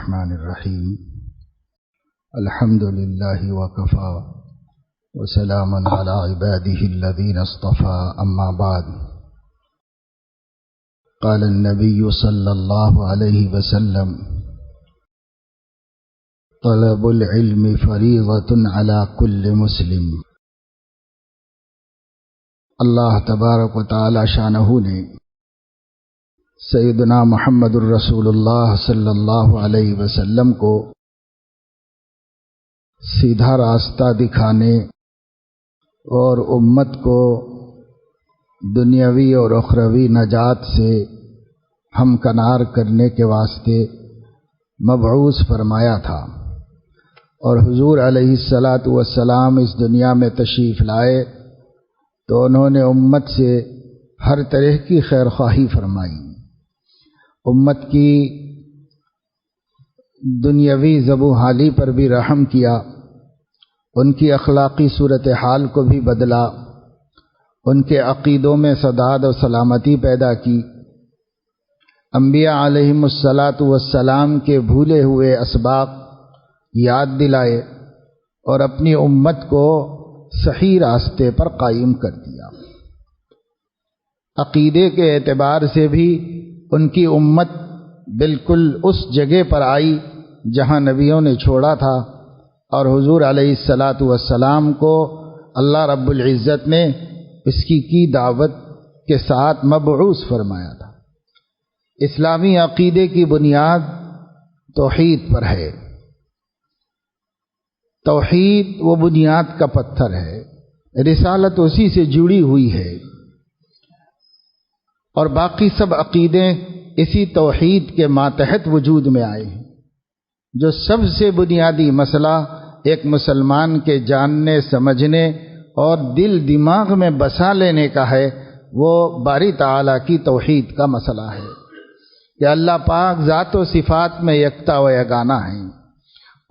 الرحمن الرحیم الحمد للہ وکفی وسلام علی عبادہ الذین اصطفی اما بعد قال النبی صلی اللہ علیہ وسلم طلب العلم فریضۃ علی کل مسلم۔ اللہ تبارک و تعالی شانہ نے سیدنا محمد الرسول اللہ صلی اللہ علیہ وسلم کو سیدھا راستہ دکھانے اور امت کو دنیاوی اور اخروی نجات سے ہمکنار کرنے کے واسطے مبعوث فرمایا تھا، اور حضور علیہ الصلاۃ والسلام اس دنیا میں تشریف لائے تو انہوں نے امت سے ہر طرح کی خیر خواہی فرمائی، امت کی دنیاوی ذب و حالی پر بھی رحم کیا، ان کی اخلاقی صورتحال کو بھی بدلا، ان کے عقیدوں میں سداد و سلامتی پیدا کی، انبیاء علیہم الصلاۃ والسلام کے بھولے ہوئے اسباق یاد دلائے اور اپنی امت کو صحیح راستے پر قائم کر دیا۔ عقیدے کے اعتبار سے بھی ان کی امت بالکل اس جگہ پر آئی جہاں نبیوں نے چھوڑا تھا، اور حضور علیہ الصلاۃ والسلام کو اللہ رب العزت نے اس کی دعوت کے ساتھ مبعوث فرمایا تھا۔ اسلامی عقیدے کی بنیاد توحید پر ہے، توحید وہ بنیاد کا پتھر ہے، رسالت اسی سے جڑی ہوئی ہے، اور باقی سب عقیدے اسی توحید کے ماتحت وجود میں آئے ہیں۔ جو سب سے بنیادی مسئلہ ایک مسلمان کے جاننے، سمجھنے اور دل دماغ میں بسا لینے کا ہے، وہ باری تعالیٰ کی توحید کا مسئلہ ہے کہ اللہ پاک ذات و صفات میں یکتا و یگانہ ہیں،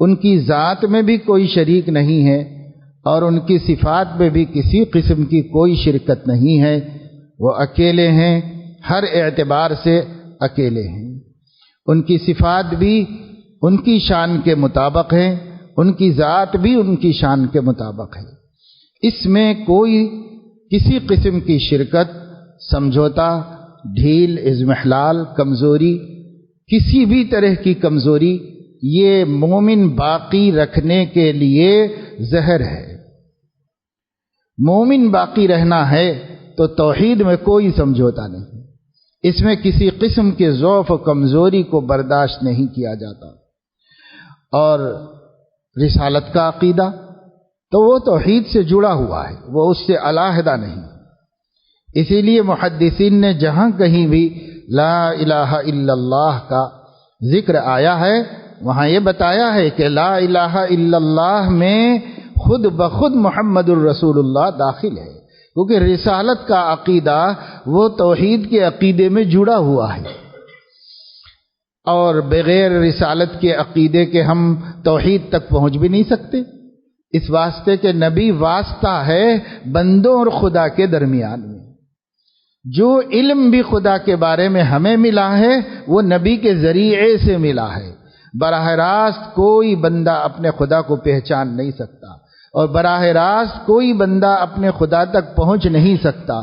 ان کی ذات میں بھی کوئی شریک نہیں ہے اور ان کی صفات میں بھی کسی قسم کی کوئی شرکت نہیں ہے، وہ اکیلے ہیں، ہر اعتبار سے اکیلے ہیں، ان کی صفات بھی ان کی شان کے مطابق ہیں، ان کی ذات بھی ان کی شان کے مطابق ہے، اس میں کوئی کسی قسم کی شرکت، سمجھوتا، ڈھیل، اضمحلال، کمزوری، کسی بھی طرح کی کمزوری یہ مومن باقی رکھنے کے لیے زہر ہے۔ مومن باقی رہنا ہے تو توحید میں کوئی سمجھوتا نہیں، اس میں کسی قسم کے ضعف و کمزوری کو برداشت نہیں کیا جاتا، اور رسالت کا عقیدہ تو وہ توحید سے جڑا ہوا ہے، وہ اس سے علیحدہ نہیں۔ اسی لیے محدثین نے جہاں کہیں بھی لا الہ الا اللہ کا ذکر آیا ہے وہاں یہ بتایا ہے کہ لا الہ الا اللہ میں خود بخود محمد الرسول اللہ داخل ہے، کیونکہ رسالت کا عقیدہ وہ توحید کے عقیدے میں جڑا ہوا ہے، اور بغیر رسالت کے عقیدے کے ہم توحید تک پہنچ بھی نہیں سکتے، اس واسطے کہ نبی واسطہ ہے بندوں اور خدا کے درمیان میں۔ جو علم بھی خدا کے بارے میں ہمیں ملا ہے وہ نبی کے ذریعے سے ملا ہے، براہ راست کوئی بندہ اپنے خدا کو پہچان نہیں سکتا، اور براہ راست کوئی بندہ اپنے خدا تک پہنچ نہیں سکتا،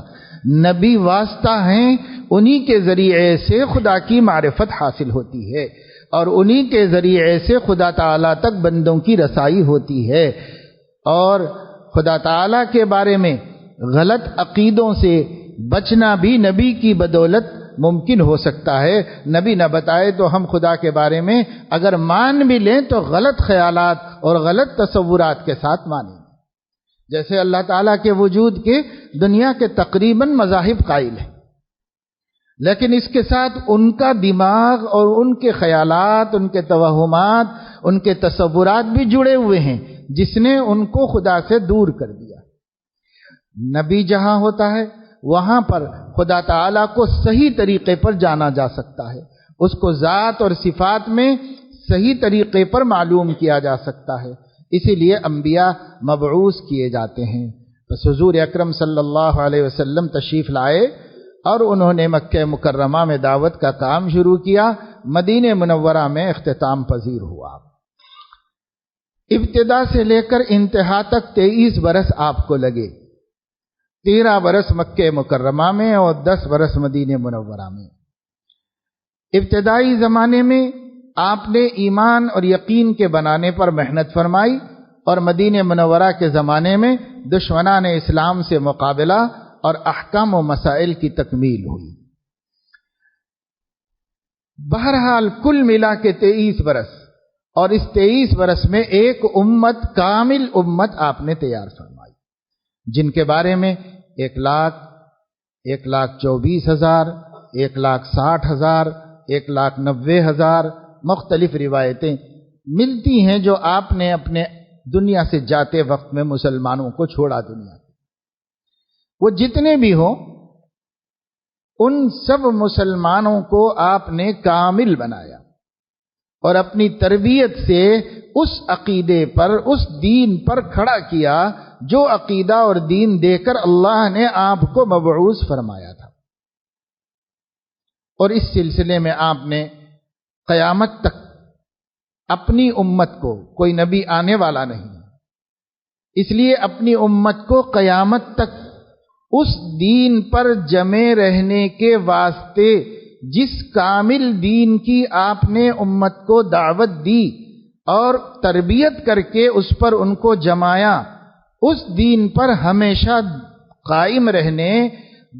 نبی واسطہ ہیں، انہی کے ذریعے سے خدا کی معرفت حاصل ہوتی ہے، اور انہی کے ذریعے سے خدا تعالیٰ تک بندوں کی رسائی ہوتی ہے، اور خدا تعالیٰ کے بارے میں غلط عقیدوں سے بچنا بھی نبی کی بدولت ممکن ہو سکتا ہے۔ نبی نہ بتائے تو ہم خدا کے بارے میں اگر مان بھی لیں تو غلط خیالات اور غلط تصورات کے ساتھ مانیں، جیسے اللہ تعالیٰ کے وجود کے دنیا کے تقریباً مذاہب قائل ہیں، لیکن اس کے ساتھ ان کا دماغ اور ان کے خیالات، ان کے توہمات، ان کے تصورات بھی جڑے ہوئے ہیں، جس نے ان کو خدا سے دور کر دیا۔ نبی جہاں ہوتا ہے وہاں پر خدا تعالیٰ کو صحیح طریقے پر جانا جا سکتا ہے، اس کو ذات اور صفات میں صحیح طریقے پر معلوم کیا جا سکتا ہے، اسی لیے انبیاء مبعوث کیے جاتے ہیں۔ بس حضور اکرم صلی اللہ علیہ وسلم تشریف لائے اور انہوں نے مکہ مکرمہ میں دعوت کا کام شروع کیا، مدینہ منورہ میں اختتام پذیر ہوا۔ ابتدا سے لے کر انتہا تک 23 برس آپ کو لگے، 13 برس مکہ مکرمہ میں اور 10 برس مدینہ منورہ میں۔ ابتدائی زمانے میں آپ نے ایمان اور یقین کے بنانے پر محنت فرمائی، اور مدینہ منورہ کے زمانے میں دشمنان اسلام سے مقابلہ اور احکام و مسائل کی تکمیل ہوئی۔ بہرحال کل ملا کے 23 برس، اور اس 23 برس میں ایک امت، کامل امت آپ نے تیار فرمائی، جن کے بارے میں 1,24,000، 1,60,000، 1,90,000 مختلف روایتیں ملتی ہیں جو آپ نے اپنے دنیا سے جاتے وقت میں مسلمانوں کو چھوڑا دنیا سے۔ وہ جتنے بھی ہوں ان سب مسلمانوں کو آپ نے کامل بنایا اور اپنی تربیت سے اس عقیدے پر، اس دین پر کھڑا کیا جو عقیدہ اور دین دے کر اللہ نے آپ کو مبعوث فرمایا تھا۔ اور اس سلسلے میں آپ نے قیامت تک اپنی امت کو، کوئی نبی آنے والا نہیں، اس لیے اپنی امت کو قیامت تک اس دین پر جمے رہنے کے واسطے جس کامل دین کی آپ نے امت کو دعوت دی اور تربیت کر کے اس پر ان کو جمایا، اس دین پر ہمیشہ قائم رہنے،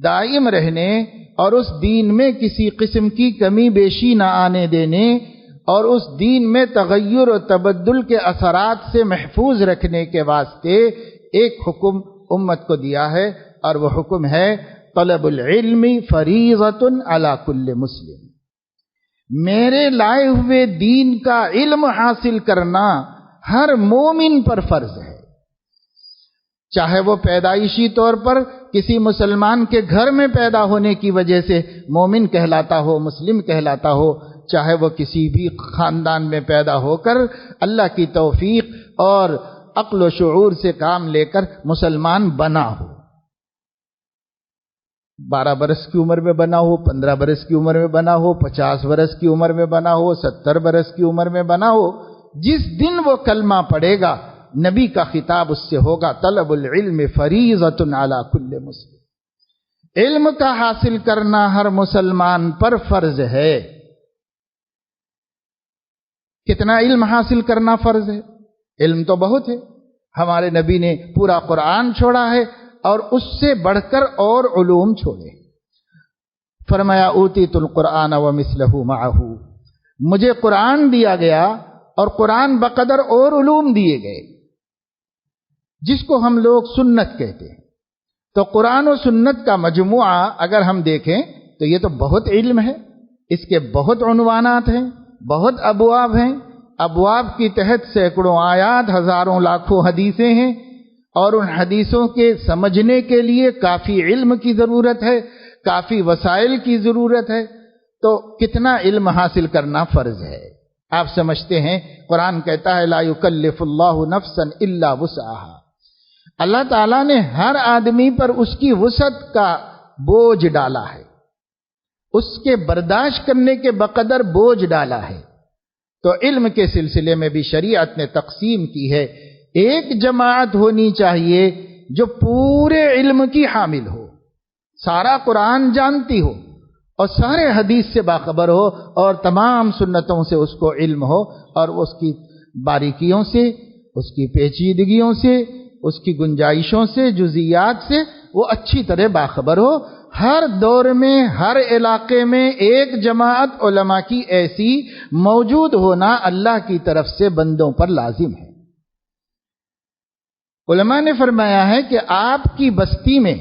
دائم رہنے، اور اس دین میں کسی قسم کی کمی بیشی نہ آنے دینے، اور اس دین میں تغیر و تبدل کے اثرات سے محفوظ رکھنے کے واسطے ایک حکم امت کو دیا ہے، اور وہ حکم ہے طلب العلم فریضۃ علی کل مسلم۔ میرے لائے ہوئے دین کا علم حاصل کرنا ہر مومن پر فرض ہے، چاہے وہ پیدائشی طور پر کسی مسلمان کے گھر میں پیدا ہونے کی وجہ سے مومن کہلاتا ہو، مسلم کہلاتا ہو، چاہے وہ کسی بھی خاندان میں پیدا ہو کر اللہ کی توفیق اور عقل و شعور سے کام لے کر مسلمان بنا ہو، 12 برس کی عمر میں بنا ہو، 15 برس کی عمر میں بنا ہو، 50 برس کی عمر میں بنا ہو، 70 برس کی عمر میں بنا ہو، جس دن وہ کلمہ پڑھے گا نبی کا خطاب اس سے ہوگا طلب العلم فریضۃ علی کل مسلم۔ علم کا حاصل کرنا ہر مسلمان پر فرض ہے۔ کتنا علم حاصل کرنا فرض ہے؟ علم تو بہت ہے، ہمارے نبی نے پورا قرآن چھوڑا ہے اور اس سے بڑھ کر اور علوم چھوڑے۔ فرمایا اوتیت القرآن ومثلہ معہ، مجھے قرآن دیا گیا اور قرآن بقدر اور علوم دیے گئے، جس کو ہم لوگ سنت کہتے ہیں۔ تو قرآن و سنت کا مجموعہ اگر ہم دیکھیں تو یہ تو بہت علم ہے، اس کے بہت عنوانات ہیں، بہت ابواب ہیں، ابواب کی تحت سینکڑوں آیات، ہزاروں لاکھوں حدیثیں ہیں، اور ان حدیثوں کے سمجھنے کے لیے کافی علم کی ضرورت ہے، کافی وسائل کی ضرورت ہے۔ تو کتنا علم حاصل کرنا فرض ہے؟ آپ سمجھتے ہیں قرآن کہتا ہے لا یکلف اللہ نفسا الا وسعها، اللہ تعالیٰ نے ہر آدمی پر اس کی وسعت کا بوجھ ڈالا ہے، اس کے برداشت کرنے کے بقدر بوجھ ڈالا ہے۔ تو علم کے سلسلے میں بھی شریعت نے تقسیم کی ہے، ایک جماعت ہونی چاہیے جو پورے علم کی حامل ہو، سارا قرآن جانتی ہو اور سارے حدیث سے باخبر ہو اور تمام سنتوں سے اس کو علم ہو، اور اس کی باریکیوں سے، اس کی پیچیدگیوں سے، اس کی گنجائشوں سے، جزیات سے وہ اچھی طرح باخبر ہو۔ ہر دور میں، ہر علاقے میں ایک جماعت علماء کی ایسی موجود ہونا اللہ کی طرف سے بندوں پر لازم ہے۔ علماء نے فرمایا ہے کہ آپ کی بستی میں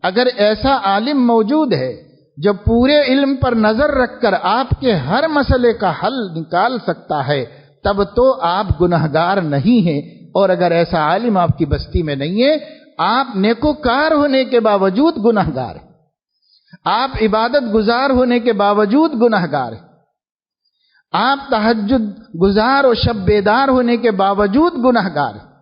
اگر ایسا عالم موجود ہے جو پورے علم پر نظر رکھ کر آپ کے ہر مسئلے کا حل نکال سکتا ہے، تب تو آپ گنہگار نہیں ہیں، اور اگر ایسا عالم آپ کی بستی میں نہیں ہے، آپ نیکوکار ہونے کے باوجود گنہگار ہیں، آپ عبادت گزار ہونے کے باوجود گنہگار ہیں، آپ تہجد گزار اور شب بیدار ہونے کے باوجود گنہگار ہیں۔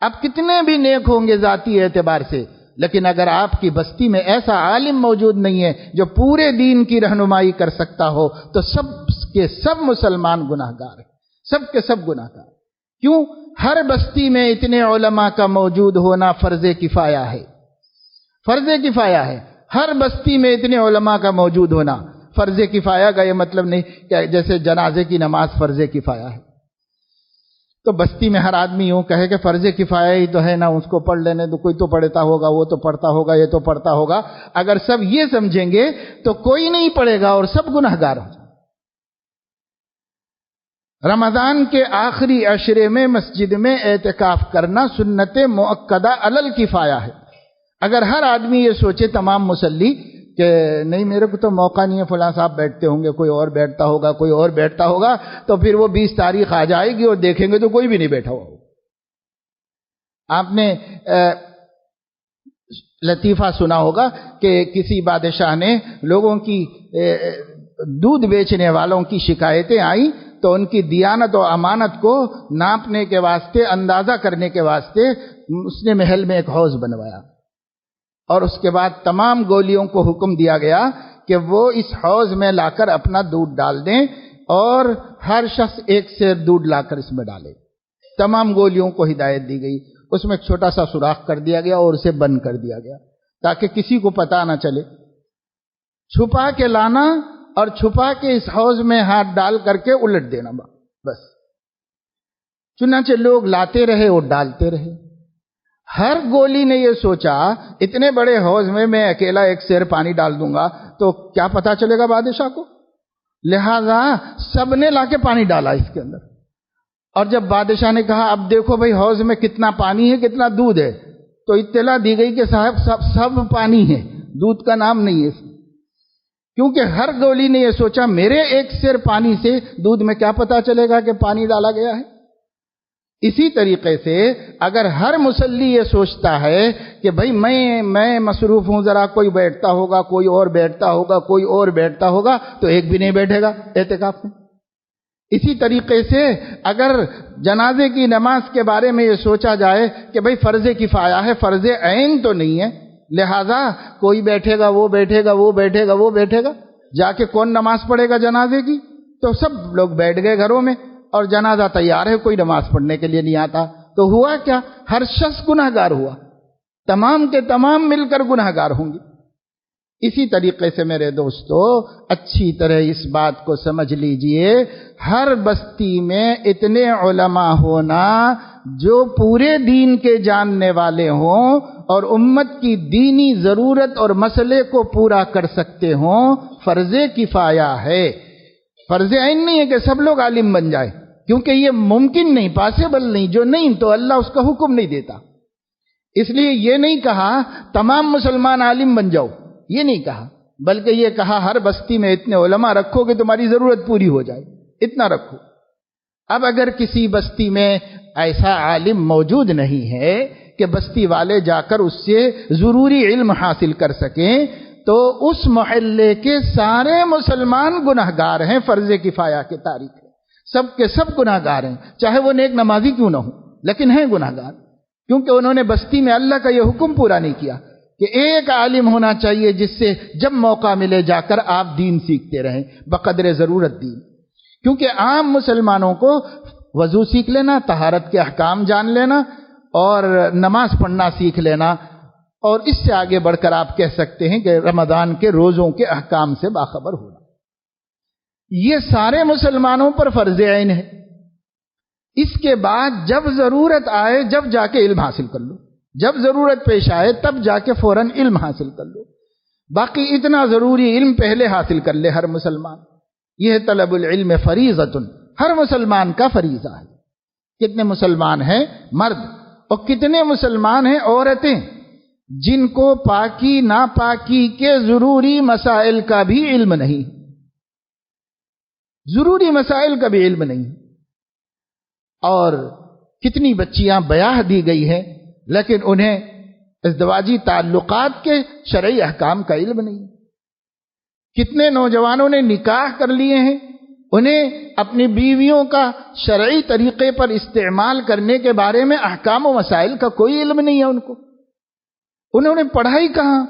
آپ کتنے بھی نیک ہوں گے ذاتی اعتبار سے، لیکن اگر آپ کی بستی میں ایسا عالم موجود نہیں ہے جو پورے دین کی رہنمائی کر سکتا ہو تو سب کے سب مسلمان گناہگار ہیں، سب کے سب گناہگار۔ کیوں؟ ہر بستی میں اتنے علماء کا موجود ہونا فرض کفایہ ہے، فرض کفایہ ہے۔ ہر بستی میں اتنے علماء کا موجود ہونا فرض کفایہ کا یہ مطلب نہیں کہ جیسے جنازے کی نماز فرض کفایہ ہے تو بستی میں ہر آدمی یوں کہے کہ فرض کفایہ ہی تو ہے نا، اس کو پڑھ لینے تو کوئی تو پڑھتا ہوگا، وہ تو پڑھتا ہوگا، یہ تو پڑھتا ہوگا۔ اگر سب یہ سمجھیں گے تو کوئی نہیں پڑھے گا اور سب گنہگار ہو جائیں۔ رمضان کے آخری عشرے میں مسجد میں اعتکاف کرنا سنت مؤکدہ علی الکفایہ ہے۔ اگر ہر آدمی یہ سوچے، تمام مصلی، کہ نہیں میرے کو تو موقع نہیں ہے، فلاں صاحب بیٹھتے ہوں گے، کوئی اور بیٹھتا ہوگا، کوئی اور بیٹھتا ہوگا، تو پھر وہ 20 تاریخ آ جائے گی اور دیکھیں گے تو کوئی بھی نہیں بیٹھا ہوا ہوگا۔ آپ نے لطیفہ سنا ہوگا کہ کسی بادشاہ نے لوگوں کی دودھ بیچنے والوں کی شکایتیں آئیں تو ان کی دیانت و امانت کو ناپنے کے واسطے، اندازہ کرنے کے واسطے اس نے محل میں ایک حوض بنوایا، اور اس کے بعد تمام گولیوں کو حکم دیا گیا کہ وہ اس حوض میں لا کر اپنا دودھ ڈال دیں اور ہر شخص 1 سیر دودھ لا کر اس میں ڈالے۔ تمام گولیوں کو ہدایت دی گئی، اس میں چھوٹا سا سوراخ کر دیا گیا اور اسے بند کر دیا گیا تاکہ کسی کو پتہ نہ چلے۔ چھپا کے لانا اور چھپا کے اس حوض میں ہاتھ ڈال کر کے الٹ دینا، بس۔ چنانچہ لوگ لاتے رہے اور ڈالتے رہے۔ ہر گولی نے یہ سوچا اتنے بڑے حوض میں اکیلا 1 سیر پانی ڈال دوں گا تو کیا پتا چلے گا بادشاہ کو، لہذا سب نے لا کے پانی ڈالا اس کے اندر۔ اور جب بادشاہ نے کہا اب دیکھو بھائی حوض میں کتنا پانی ہے، کتنا دودھ ہے، تو اطلاع دی گئی کہ صاحب سب پانی ہے، دودھ کا نام نہیں ہے اس میں۔ کیونکہ ہر گولی نے یہ سوچا میرے 1 سیر پانی سے دودھ میں کیا پتا چلے گا کہ پانی ڈالا گیا ہے۔ اسی طریقے سے اگر ہر مصلی یہ سوچتا ہے کہ بھئی میں مصروف ہوں، ذرا کوئی بیٹھتا ہوگا، کوئی اور بیٹھتا ہوگا، کوئی اور بیٹھتا ہوگا، تو ایک بھی نہیں بیٹھے گا اعتکاف میں۔ اسی طریقے سے اگر جنازے کی نماز کے بارے میں یہ سوچا جائے کہ بھئی فرض کفایہ ہے، فرض عین تو نہیں ہے، لہذا کوئی بیٹھے گا، وہ بیٹھے گا، وہ بیٹھے گا، وہ بیٹھے گا، جا کے کون نماز پڑھے گا جنازے کی؟ تو سب لوگ بیٹھ گئے گھروں میں اور جنازہ تیار ہے، کوئی نماز پڑھنے کے لیے نہیں آتا، تو ہوا کیا؟ ہر شخص گناہگار ہوا، تمام کے تمام مل کر گناہگار ہوں گے۔ اسی طریقے سے میرے دوستو اچھی طرح اس بات کو سمجھ لیجئے، ہر بستی میں اتنے علماء ہونا جو پورے دین کے جاننے والے ہوں اور امت کی دینی ضرورت اور مسئلے کو پورا کر سکتے ہوں، فرض کفایہ ہے۔ فرض عین نہیں ہے کہ سب لوگ عالم بن جائیں، کیونکہ یہ ممکن نہیں، پاسبل نہیں، جو نہیں تو اللہ اس کا حکم نہیں دیتا۔ اس لیے یہ نہیں کہا تمام مسلمان عالم بن جاؤ، یہ نہیں کہا، بلکہ یہ کہا ہر بستی میں اتنے علماء رکھو کہ تمہاری ضرورت پوری ہو جائے، اتنا رکھو۔ اب اگر کسی بستی میں ایسا عالم موجود نہیں ہے کہ بستی والے جا کر اس سے ضروری علم حاصل کر سکیں، تو اس محلے کے سارے مسلمان گناہگار ہیں، فرض کفایہ کے تاریخ ہے، سب کے سب گناہگار ہیں، چاہے وہ نیک نمازی کیوں نہ ہو، لیکن ہیں گناہگار، کیونکہ انہوں نے بستی میں اللہ کا یہ حکم پورا نہیں کیا کہ ایک عالم ہونا چاہیے جس سے جب موقع ملے جا کر آپ دین سیکھتے رہیں بقدر ضرورت دین۔ کیونکہ عام مسلمانوں کو وضو سیکھ لینا، طہارت کے احکام جان لینا اور نماز پڑھنا سیکھ لینا، اور اس سے آگے بڑھ کر آپ کہہ سکتے ہیں کہ رمضان کے روزوں کے احکام سے باخبر ہونا، یہ سارے مسلمانوں پر فرض عین ہے۔ اس کے بعد جب ضرورت آئے جب جا کے علم حاصل کر لو، جب ضرورت پیش آئے تب جا کے فوراً علم حاصل کر لو، باقی اتنا ضروری علم پہلے حاصل کر لے ہر مسلمان۔ یہ طلب العلم فریضۃ، ہر مسلمان کا فریضہ ہے۔ کتنے مسلمان ہیں مرد اور کتنے مسلمان ہیں عورتیں جن کو پاکی ناپاکی کے ضروری مسائل کا بھی علم نہیں، ضروری مسائل کا بھی علم نہیں، اور کتنی بچیاں بیاہ دی گئی ہیں لیکن انہیں ازدواجی تعلقات کے شرعی احکام کا علم نہیں۔ کتنے نوجوانوں نے نکاح کر لیے ہیں، انہیں اپنی بیویوں کا شرعی طریقے پر استعمال کرنے کے بارے میں احکام و مسائل کا کوئی علم نہیں ہے ان کو۔ انہوں نے پڑھائی کہاں؟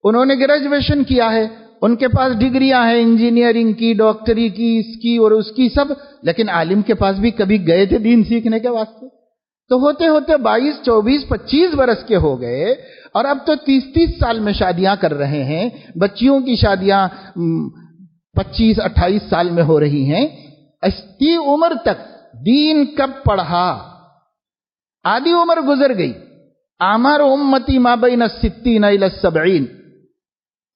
انہوں نے گریجویشن کیا ہے، ان کے پاس ڈگریاں ہیں انجینئرنگ کی، ڈاکٹری کی، اس کی اور اس کی سب، لیکن عالم کے پاس بھی کبھی گئے تھے دین سیکھنے کے واسطے؟ تو ہوتے ہوتے 22 24 25 برس کے ہو گئے، اور اب تو 30 سال میں شادیاں کر رہے ہیں، بچیوں کی شادیاں 25 28 سال میں ہو رہی ہیں۔ اتنی عمر تک دین کب پڑھا؟ آدھی عمر گزر گئی۔ اعمار امتی ما بین 60 الی 70،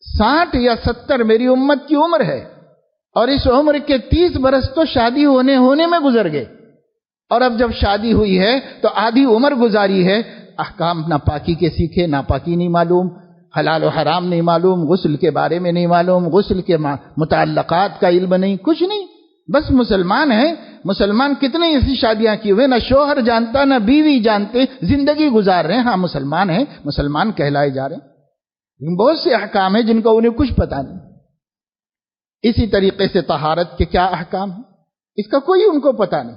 60 یا 70 میری امت کی عمر ہے، اور اس عمر کے 30 برس تو شادی ہونے میں گزر گئے، اور اب جب شادی ہوئی ہے تو آدھی عمر گزاری ہے، احکام ناپاکی کے سیکھے، ناپاکی نہیں معلوم، حلال و حرام نہیں معلوم، غسل کے بارے میں نہیں معلوم، غسل کے متعلقات کا علم نہیں، کچھ نہیں، بس مسلمان ہیں۔ مسلمان کتنے ایسی شادیاں کی ہوئے، نہ شوہر جانتا نہ بیوی جانتے، زندگی گزار رہے ہیں، ہاں مسلمان ہیں، مسلمان کہلائے جا رہے ہیں، بہت سے احکام ہیں جن کو انہیں کچھ پتا نہیں۔ اسی طریقے سے طہارت کے کیا احکام ہیں، اس کا کوئی ان کو پتا نہیں،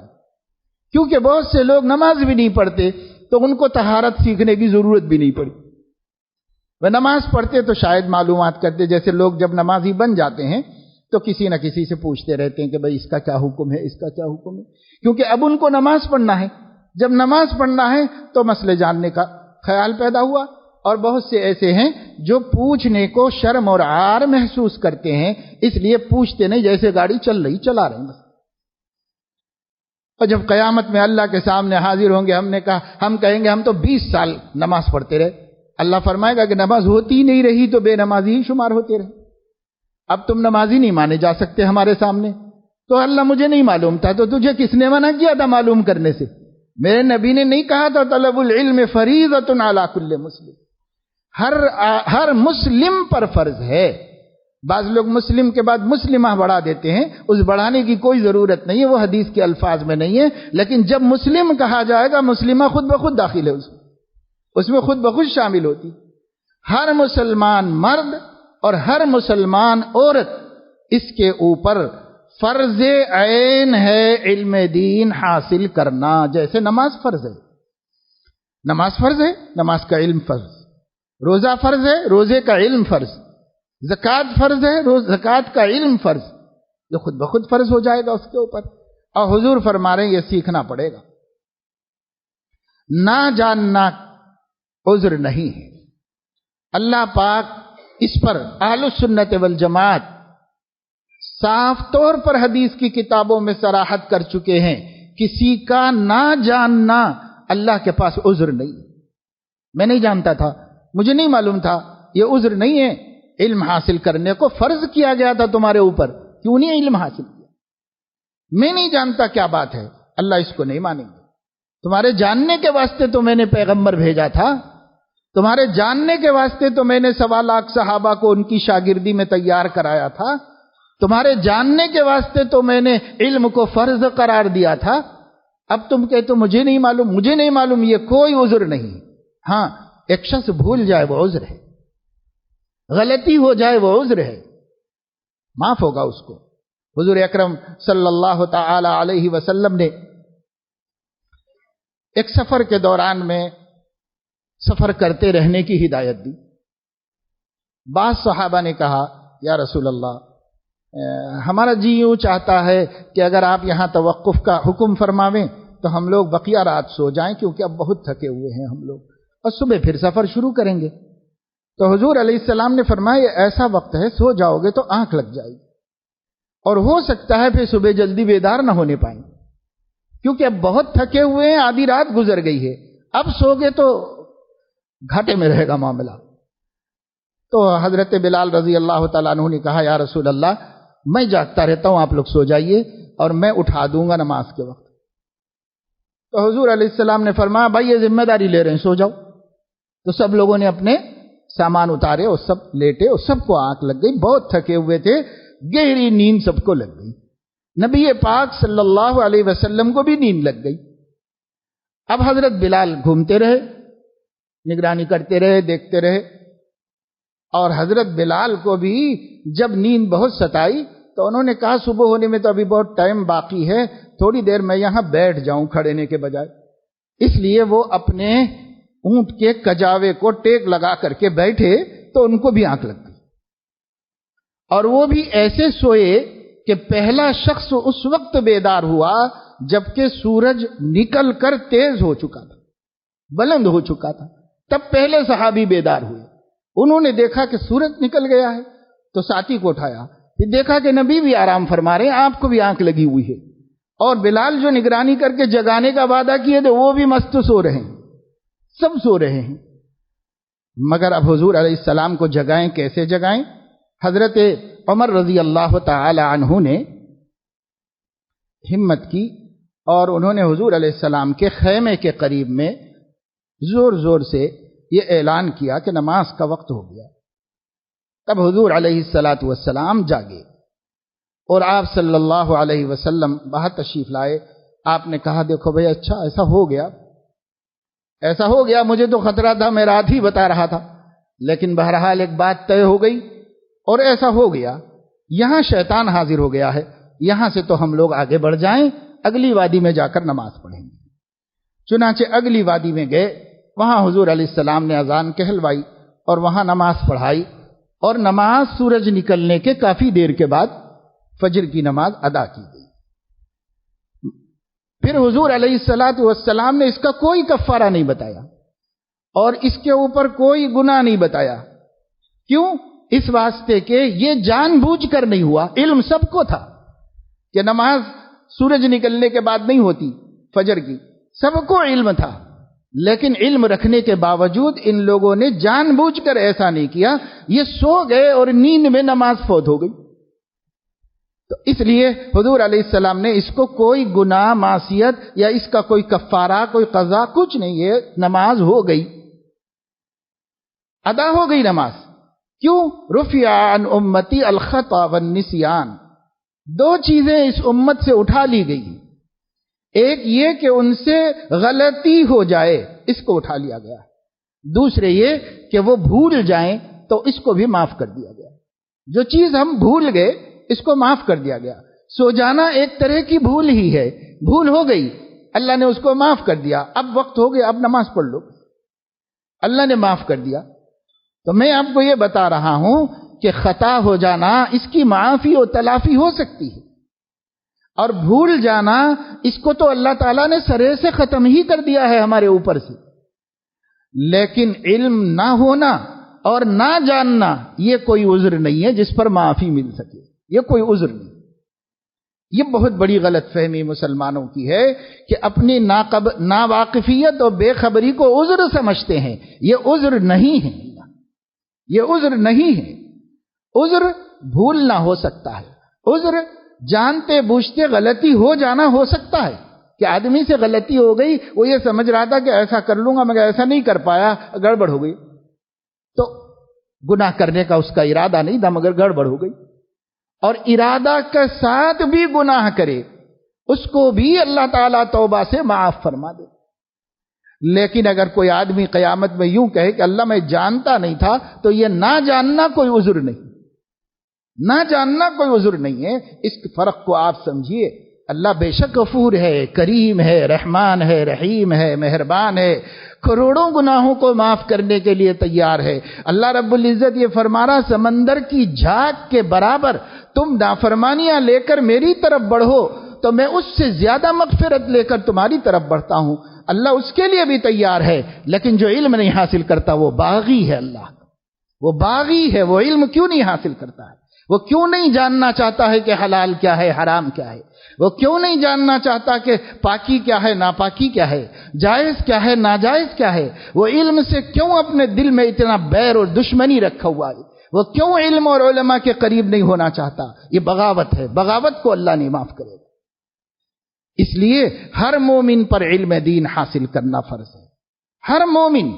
کیونکہ بہت سے لوگ نماز بھی نہیں پڑھتے، تو ان کو طہارت سیکھنے کی ضرورت بھی نہیں پڑی۔ وہ نماز پڑھتے تو شاید معلومات کرتے، جیسے لوگ جب نمازی بن جاتے ہیں تو کسی نہ کسی سے پوچھتے رہتے ہیں کہ بھئی اس کا کیا حکم ہے، اس کا کیا حکم ہے، کیونکہ اب ان کو نماز پڑھنا ہے۔ جب نماز پڑھنا ہے تو مسئلے جاننے کا خیال پیدا ہوا، اور بہت سے ایسے ہیں جو پوچھنے کو شرم اور عار محسوس کرتے ہیں، اس لیے پوچھتے نہیں، جیسے گاڑی چل رہی چلا رہے ہیں بس۔ اور جب قیامت میں اللہ کے سامنے حاضر ہوں گے، ہم کہیں گے ہم تو 20 سال نماز پڑھتے رہے، اللہ فرمائے گا کہ نماز ہوتی نہیں رہی تو بے نمازی ہی شمار ہوتے رہے، اب تم نمازی نہیں مانے جا سکتے ہمارے سامنے۔ تو اللہ مجھے نہیں معلوم تھا، تو تجھے کس نے منع کیا تھا معلوم کرنے سے؟ میرے نبی نے نہیں کہا تھا طلب العلم فریضۃ علی کل مسلم، ہر مسلم پر فرض ہے۔ بعض لوگ مسلم کے بعد مسلمہ بڑھا دیتے ہیں، اس بڑھانے کی کوئی ضرورت نہیں ہے، وہ حدیث کے الفاظ میں نہیں ہے، لیکن جب مسلم کہا جائے گا مسلمہ خود بخود داخل ہے، اس میں خود بخود شامل ہوتی۔ ہر مسلمان مرد اور ہر مسلمان عورت، اس کے اوپر فرض عین ہے علم دین حاصل کرنا، جیسے نماز فرض ہے، نماز فرض ہے، نماز کا علم فرض، روزہ فرض ہے، روزے کا علم فرض، زکوٰۃ فرض ہے، زکوٰۃ کا علم فرض، یہ خود بخود فرض ہو جائے گا اس کے اوپر۔ اور حضور فرما رہے ہیں یہ سیکھنا پڑے گا، نہ جاننا عذر نہیں ہے۔ اللہ پاک اس پر اہل السنت والجماعت صاف طور پر حدیث کی کتابوں میں صراحت کر چکے ہیں، کسی کا نہ جاننا اللہ کے پاس عذر نہیں۔ میں نہیں جانتا تھا، مجھے نہیں معلوم تھا، یہ عذر نہیں ہے۔ علم حاصل کرنے کو فرض کیا گیا تھا تمہارے اوپر، کیوں نہیں علم حاصل کیا؟ میں نہیں جانتا کیا بات ہے، اللہ اس کو نہیں مانیں گے۔ تمہارے جاننے کے واسطے تو میں نے پیغمبر بھیجا تھا، تمہارے جاننے کے واسطے تو میں نے 1.25 لاکھ صحابہ کو ان کی شاگردی میں تیار کرایا تھا، تمہارے جاننے کے واسطے تو میں نے علم کو فرض قرار دیا تھا۔ اب تم کہتے تو مجھے نہیں معلوم، مجھے نہیں معلوم، یہ کوئی عذر نہیں۔ ہاں، ایک شخص بھول جائے وہ عذر ہے، غلطی ہو جائے وہ عذر ہے، معاف ہوگا اس کو۔ حضور اکرم صلی اللہ تعالی علیہ وسلم نے ایک سفر کے دوران میں سفر کرتے رہنے کی ہدایت دی۔ بعض صحابہ نے کہا یا رسول اللہ، ہمارا جی یوں چاہتا ہے کہ اگر آپ یہاں توقف کا حکم فرماویں تو ہم لوگ بقیہ رات سو جائیں، کیونکہ اب بہت تھکے ہوئے ہیں ہم لوگ، اور صبح پھر سفر شروع کریں گے۔ تو حضور علیہ السلام نے فرمایا یہ ایسا وقت ہے، سو جاؤ گے تو آنکھ لگ جائے گی، اور ہو سکتا ہے پھر صبح جلدی بیدار نہ ہونے پائیں، کیونکہ اب بہت تھکے ہوئے ہیں، آدھی رات گزر گئی ہے، اب سو گے تو گھاٹے میں رہے گا معاملہ۔ تو حضرت بلال رضی اللہ تعالیٰ عنہ نے کہا یا رسول اللہ، میں جاگتا رہتا ہوں، آپ لوگ سو جائیے اور میں اٹھا دوں گا نماز کے وقت۔ تو حضور علیہ السلام نے فرمایا بھائی یہ ذمہ داری لے رہے ہیں، سو جاؤ۔ تو سب لوگوں نے اپنے سامان اتارے اور سب لیٹے، اور سب کو آنکھ لگ گئی، بہت تھکے ہوئے تھے، گہری نیند سب کو لگ گئی، نبی پاک صلی اللہ علیہ وسلم کو بھی نیند لگ گئی۔ اب حضرت بلال گھومتے رہے، نگرانی کرتے رہے، دیکھتے رہے، اور حضرت بلال کو بھی جب نیند بہت ستائی تو انہوں نے کہا صبح ہونے میں تو ابھی بہت ٹائم باقی ہے، تھوڑی دیر میں یہاں بیٹھ جاؤں کھڑے ہونے کے بجائے۔ اس لیے وہ اپنے اونٹ کے کجاوے کو ٹیک لگا کر کے بیٹھے تو ان کو بھی آنکھ لگ گئی، اور وہ بھی ایسے سوئے کہ پہلا شخص اس وقت بیدار ہوا جبکہ سورج نکل کر تیز ہو چکا تھا، بلند ہو چکا تھا، تب پہلے صحابی بیدار ہوئے۔ انہوں نے دیکھا کہ سورج نکل گیا ہے تو ساتھی کو اٹھایا، پھر دیکھا کہ نبی بھی آرام فرما رہے ہیں، آپ کو بھی آنکھ لگی ہوئی ہے، اور بلال جو نگرانی کر کے جگانے کا وعدہ کیے تھے وہ بھی مست سو رہے ہیں، سب سو رہے ہیں۔ مگر اب حضور علیہ السلام کو جگائیں، کیسے جگائیں؟ حضرت عمر رضی اللہ تعالی عنہ نے ہمت کی اور انہوں نے حضور علیہ السلام کے خیمے کے قریب میں زور زور سے یہ اعلان کیا کہ نماز کا وقت ہو گیا۔ تب حضور علیہ السلام جاگے اور آپ صلی اللہ علیہ وسلم باہر تشریف لائے۔ آپ نے کہا دیکھو بھئی، اچھا ایسا ہو گیا، ایسا ہو گیا، مجھے تو خطرہ تھا، میں رات ہی بتا رہا تھا، لیکن بہرحال ایک بات طے ہو گئی اور ایسا ہو گیا۔ یہاں شیطان حاضر ہو گیا ہے، یہاں سے تو ہم لوگ آگے بڑھ جائیں، اگلی وادی میں جا کر نماز پڑھیں گے۔ چنانچہ اگلی وادی میں گئے، وہاں حضور علیہ السلام نے اذان کہلوائی اور وہاں نماز پڑھائی، اور نماز سورج نکلنے کے کافی دیر کے بعد فجر کی نماز ادا کی گئی۔ پھر حضور علیہ السلام نے اس کا کوئی کفارہ نہیں بتایا اور اس کے اوپر کوئی گناہ نہیں بتایا۔ کیوں؟ اس واسطے کہ یہ جان بوجھ کر نہیں ہوا، علم سب کو تھا کہ نماز سورج نکلنے کے بعد نہیں ہوتی، فجر کی سب کو علم تھا، لیکن علم رکھنے کے باوجود ان لوگوں نے جان بوجھ کر ایسا نہیں کیا، یہ سو گئے اور نیند میں نماز فوت ہو گئی۔ تو اس لیے حضور علیہ السلام نے اس کو کوئی گناہ، معصیت یا اس کا کوئی کفارہ، کوئی قضا کچھ نہیں، یہ نماز ہو گئی، ادا ہو گئی نماز۔ کیوں؟ رفع عن امتی الخطا والنسیان، دو چیزیں اس امت سے اٹھا لی گئی، ایک یہ کہ ان سے غلطی ہو جائے، اس کو اٹھا لیا گیا، دوسرے یہ کہ وہ بھول جائیں تو اس کو بھی معاف کر دیا گیا۔ جو چیز ہم بھول گئے اس کو معاف کر دیا گیا۔ سو جانا ایک طرح کی بھول ہی ہے، بھول ہو گئی، اللہ نے اس کو معاف کر دیا، اب وقت ہو گیا، اب نماز پڑھ لو، اللہ نے معاف کر دیا۔ تو میں آپ کو یہ بتا رہا ہوں کہ خطا ہو جانا اس کی معافی و تلافی ہو سکتی ہے، اور بھول جانا اس کو تو اللہ تعالیٰ نے سرے سے ختم ہی کر دیا ہے ہمارے اوپر سے۔ لیکن علم نہ ہونا اور نہ جاننا یہ کوئی عذر نہیں ہے جس پر معافی مل سکے، یہ کوئی عذر نہیں۔ یہ بہت بڑی غلط فہمی مسلمانوں کی ہے کہ اپنی ناواقفیت اور بے خبری کو عذر سمجھتے ہیں، یہ عذر نہیں ہے، یہ عذر نہیں ہے۔ عذر بھولنا ہو سکتا ہے، عذر جانتے بوجھتے غلطی ہو جانا ہو سکتا ہے، کہ آدمی سے غلطی ہو گئی، وہ یہ سمجھ رہا تھا کہ ایسا کر لوں گا مگر ایسا نہیں کر پایا، گڑبڑ ہو گئی، تو گناہ کرنے کا اس کا ارادہ نہیں تھا مگر گڑبڑ ہو گئی، اور ارادہ کے ساتھ بھی گناہ کرے اس کو بھی اللہ تعالیٰ توبہ سے معاف فرما دے۔ لیکن اگر کوئی آدمی قیامت میں یوں کہے کہ اللہ میں جانتا نہیں تھا، تو یہ نہ جاننا کوئی عذر نہیں، نہ جاننا کوئی عذر نہیں ہے۔ اس فرق کو آپ سمجھیے۔ اللہ بے شک غفور ہے، کریم ہے، رحمان ہے، رحیم ہے، مہربان ہے، کروڑوں گناہوں کو معاف کرنے کے لیے تیار ہے۔ اللہ رب العزت یہ فرما رہا، سمندر کی جھاگ کے برابر تم نافرمانیاں لے کر میری طرف بڑھو تو میں اس سے زیادہ مغفرت لے کر تمہاری طرف بڑھتا ہوں۔ اللہ اس کے لیے بھی تیار ہے، لیکن جو علم نہیں حاصل کرتا وہ باغی ہے، اللہ وہ باغی ہے۔ وہ علم کیوں نہیں حاصل کرتا ہے؟ وہ کیوں نہیں جاننا چاہتا ہے کہ حلال کیا ہے، حرام کیا ہے؟ وہ کیوں نہیں جاننا چاہتا کہ پاکی کیا ہے، ناپاکی کیا ہے، جائز کیا ہے، ناجائز کیا ہے؟ وہ علم سے کیوں اپنے دل میں اتنا بیر اور دشمنی رکھا ہوا ہے؟ وہ کیوں علم اور علماء کے قریب نہیں ہونا چاہتا؟ یہ بغاوت ہے، بغاوت کو اللہ نہیں معاف کرے گا۔ اس لیے ہر مومن پر علم دین حاصل کرنا فرض ہے، ہر مومن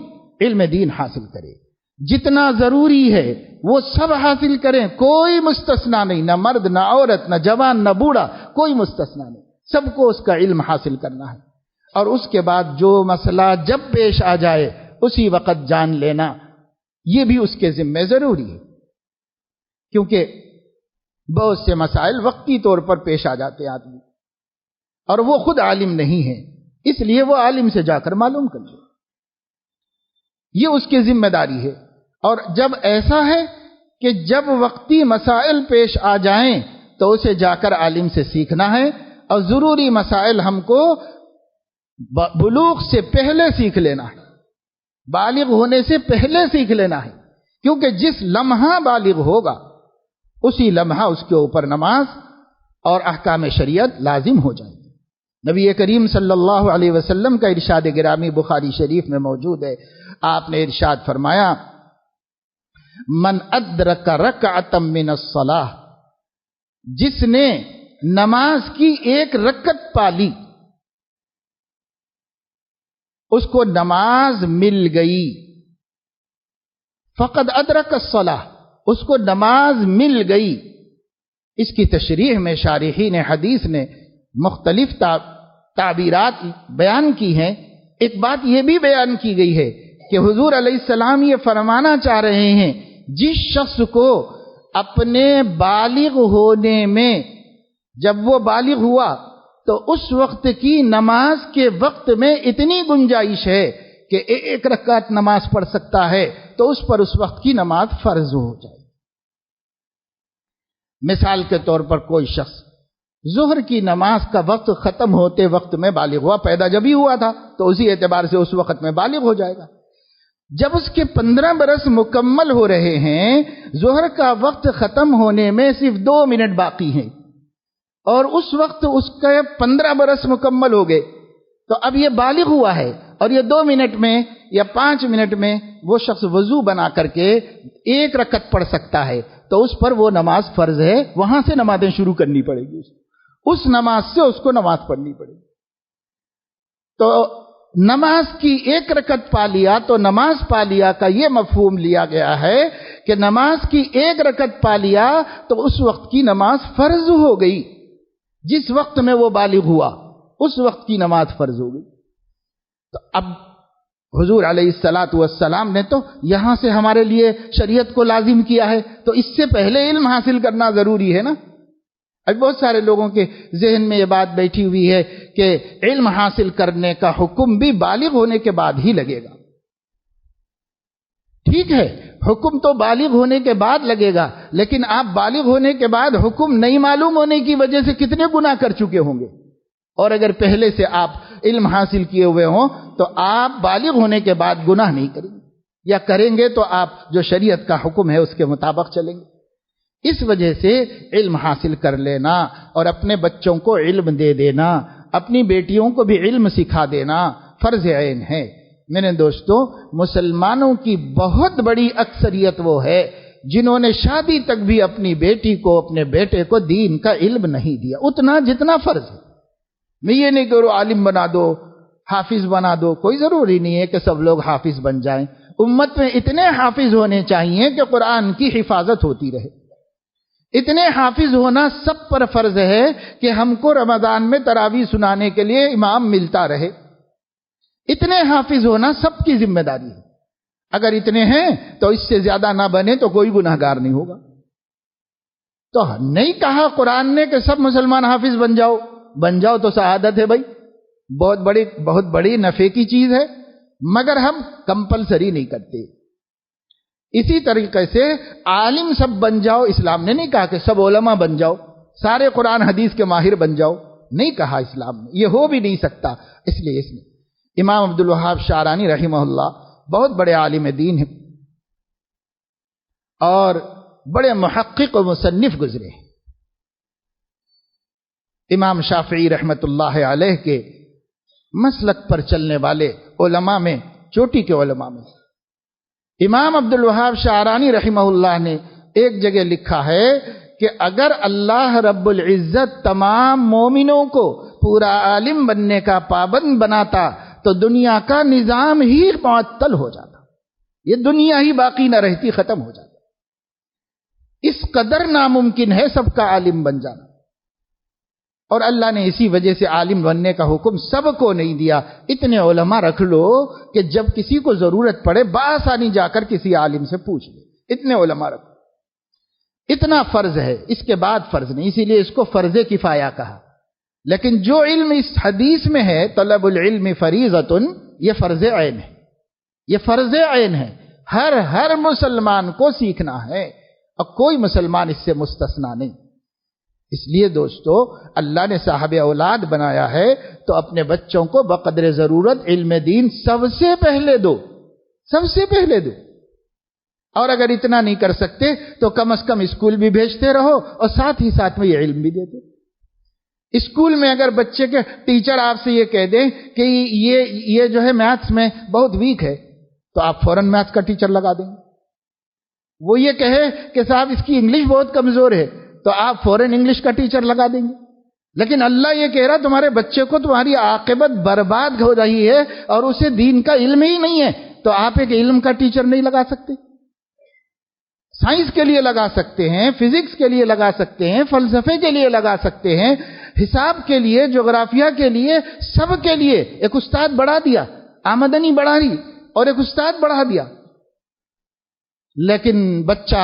علم دین حاصل کرے، جتنا ضروری ہے وہ سب حاصل کریں، کوئی مستثنا نہیں، نہ مرد نہ عورت نہ جوان نہ بوڑھا، کوئی مستثنا نہیں، سب کو اس کا علم حاصل کرنا ہے۔ اور اس کے بعد جو مسئلہ جب پیش آ جائے اسی وقت جان لینا، یہ بھی اس کے ذمہ ضروری ہے، کیونکہ بہت سے مسائل وقتی طور پر پیش آ جاتے ہیں آدمی، اور وہ خود عالم نہیں ہے، اس لیے وہ عالم سے جا کر معلوم کر لے۔ یہ اس کی ذمہ داری ہے. اور جب ایسا ہے کہ جب وقتی مسائل پیش آ جائیں تو اسے جا کر عالم سے سیکھنا ہے، اور ضروری مسائل ہم کو بلوغ سے پہلے سیکھ لینا ہے، بالغ ہونے سے پہلے سیکھ لینا ہے، کیونکہ جس لمحہ بالغ ہوگا اسی لمحہ اس کے اوپر نماز اور احکام شریعت لازم ہو جائیں گے. نبی کریم صلی اللہ علیہ وسلم کا ارشاد گرامی بخاری شریف میں موجود ہے. آپ نے ارشاد فرمایا، من ادرک رکعۃ من الصلاۃ، جس نے نماز کی ایک رکعت پالی اس کو نماز مل گئی. فقد ادرک الصلاۃ، اس کو نماز مل گئی. اس کی تشریح میں شارحین حدیث نے مختلف تعبیرات بیان کی ہیں. ایک بات یہ بھی بیان کی گئی ہے کہ حضور علیہ السلام یہ فرمانا چاہ رہے ہیں، جس شخص کو اپنے بالغ ہونے میں، جب وہ بالغ ہوا تو اس وقت کی نماز کے وقت میں اتنی گنجائش ہے کہ ایک رکعت نماز پڑھ سکتا ہے، تو اس پر اس وقت کی نماز فرض ہو جائے. مثال کے طور پر کوئی شخص ظہر کی نماز کا وقت ختم ہوتے وقت میں بالغ ہوا، پیدا جب ہی ہوا تھا تو اسی اعتبار سے اس وقت میں بالغ ہو جائے گا. جب اس کے 15 برس مکمل ہو رہے ہیں، ظہر کا وقت ختم ہونے میں صرف 2 منٹ باقی ہیں، اور اس وقت اس کے 15 برس مکمل ہو گئے، تو اب یہ بالغ ہوا ہے، اور یہ 2 منٹ میں یا 5 منٹ میں وہ شخص وضو بنا کر کے ایک رکعت پڑھ سکتا ہے، تو اس پر وہ نماز فرض ہے. وہاں سے نمازیں شروع کرنی پڑے گی، اس نماز سے اس کو نماز پڑھنی پڑے گی. تو نماز کی ایک رکعت پا لیا تو نماز پا لیا کا یہ مفہوم لیا گیا ہے کہ نماز کی ایک رکعت پا لیا تو اس وقت کی نماز فرض ہو گئی. جس وقت میں وہ بالغ ہوا اس وقت کی نماز فرض ہو گئی. تو اب حضور علیہ الصلاۃ والسلام نے تو یہاں سے ہمارے لیے شریعت کو لازم کیا ہے، تو اس سے پہلے علم حاصل کرنا ضروری ہے نا. اب بہت سارے لوگوں کے ذہن میں یہ بات بیٹھی ہوئی ہے کہ علم حاصل کرنے کا حکم بھی بالغ ہونے کے بعد ہی لگے گا. ٹھیک ہے، حکم تو بالغ ہونے کے بعد لگے گا، لیکن آپ بالغ ہونے کے بعد حکم نہیں معلوم ہونے کی وجہ سے کتنے گناہ کر چکے ہوں گے. اور اگر پہلے سے آپ علم حاصل کیے ہوئے ہوں تو آپ بالغ ہونے کے بعد گناہ نہیں کریں گے، یا کریں گے تو آپ جو شریعت کا حکم ہے اس کے مطابق چلیں گے. اس وجہ سے علم حاصل کر لینا اور اپنے بچوں کو علم دے دینا، اپنی بیٹیوں کو بھی علم سکھا دینا فرض عین ہے. میرے دوستو، مسلمانوں کی بہت بڑی اکثریت وہ ہے جنہوں نے شادی تک بھی اپنی بیٹی کو، اپنے بیٹے کو دین کا علم نہیں دیا اتنا جتنا فرض ہے. میں یہ نہیں کروں عالم بنا دو، حافظ بنا دو، کوئی ضروری نہیں ہے کہ سب لوگ حافظ بن جائیں. امت میں اتنے حافظ ہونے چاہیے کہ قرآن کی حفاظت ہوتی رہے. اتنے حافظ ہونا سب پر فرض ہے کہ ہم کو رمضان میں تراویح سنانے کے لیے امام ملتا رہے. اتنے حافظ ہونا سب کی ذمہ داری ہے. اگر اتنے ہیں تو اس سے زیادہ نہ بنے تو کوئی گناہ گار نہیں ہوگا. تو نہیں کہا قرآن نے کہ سب مسلمان حافظ بن جاؤ تو سعادت ہے بھائی، بہت بڑی نفع کی چیز ہے، مگر ہم کمپلسری نہیں کرتے. اسی طریقے سے عالم سب بن جاؤ، اسلام نے نہیں کہا کہ سب علماء بن جاؤ، سارے قرآن حدیث کے ماہر بن جاؤ، نہیں کہا اسلام نے، یہ ہو بھی نہیں سکتا. اس لیے امام عبد الوہاب شعرانی رحمہ اللہ بہت بڑے عالم دین ہیں اور بڑے محقق و مصنف گزرے. امام شافعی رحمت اللہ علیہ کے مسلک پر چلنے والے علماء میں، چوٹی کے علماء میں امام عبد الوہاب شعرانی رحمہ اللہ نے ایک جگہ لکھا ہے کہ اگر اللہ رب العزت تمام مومنوں کو پورا عالم بننے کا پابند بناتا تو دنیا کا نظام ہی معطل ہو جاتا، یہ دنیا ہی باقی نہ رہتی، ختم ہو جاتا. اس قدر ناممکن ہے سب کا عالم بن جانا، اور اللہ نے اسی وجہ سے عالم بننے کا حکم سب کو نہیں دیا. اتنے علماء رکھ لو کہ جب کسی کو ضرورت پڑے بآسانی جا کر کسی عالم سے پوچھ لے. اتنے علماء رکھو، اتنا فرض ہے، اس کے بعد فرض نہیں، اسی لیے اس کو فرض کفایہ کہا. لیکن جو علم اس حدیث میں ہے طلب العلم فریضۃ، یہ فرض عین ہے. یہ فرض عین ہے، ہر مسلمان کو سیکھنا ہے، اور کوئی مسلمان اس سے مستثنا نہیں۔ اس لیے دوستو، اللہ نے صاحب اولاد بنایا ہے تو اپنے بچوں کو بقدر ضرورت علم دین سب سے پہلے دو، سب سے پہلے دو۔ اور اگر اتنا نہیں کر سکتے تو کم از کم اسکول بھی بھیجتے رہو، اور ساتھ ہی ساتھ میں یہ علم بھی دیتے۔ اسکول میں اگر بچے کے ٹیچر آپ سے یہ کہہ دیں کہ یہ جو ہے میتھس میں بہت ویک ہے، تو آپ فوراً میتھس کا ٹیچر لگا دیں گے۔ وہ یہ کہے کہ صاحب اس کی انگلش بہت کمزور ہے، تو آپ فوراً انگلش کا ٹیچر لگا دیں گے۔ لیکن اللہ یہ کہہ رہا تمہارے بچے کو تمہاری عاقبت برباد ہو رہی ہے اور اسے دین کا علم ہی نہیں ہے، تو آپ ایک علم کا ٹیچر نہیں لگا سکتے؟ سائنس کے لیے لگا سکتے ہیں، فزکس کے لیے لگا سکتے ہیں، فلسفے کے لیے لگا سکتے ہیں، حساب کے لیے، جغرافیہ کے لیے، سب کے لیے ایک استاد بڑھا دیا، آمدنی بڑھا دی اور ایک استاد بڑھا دیا۔ لیکن بچہ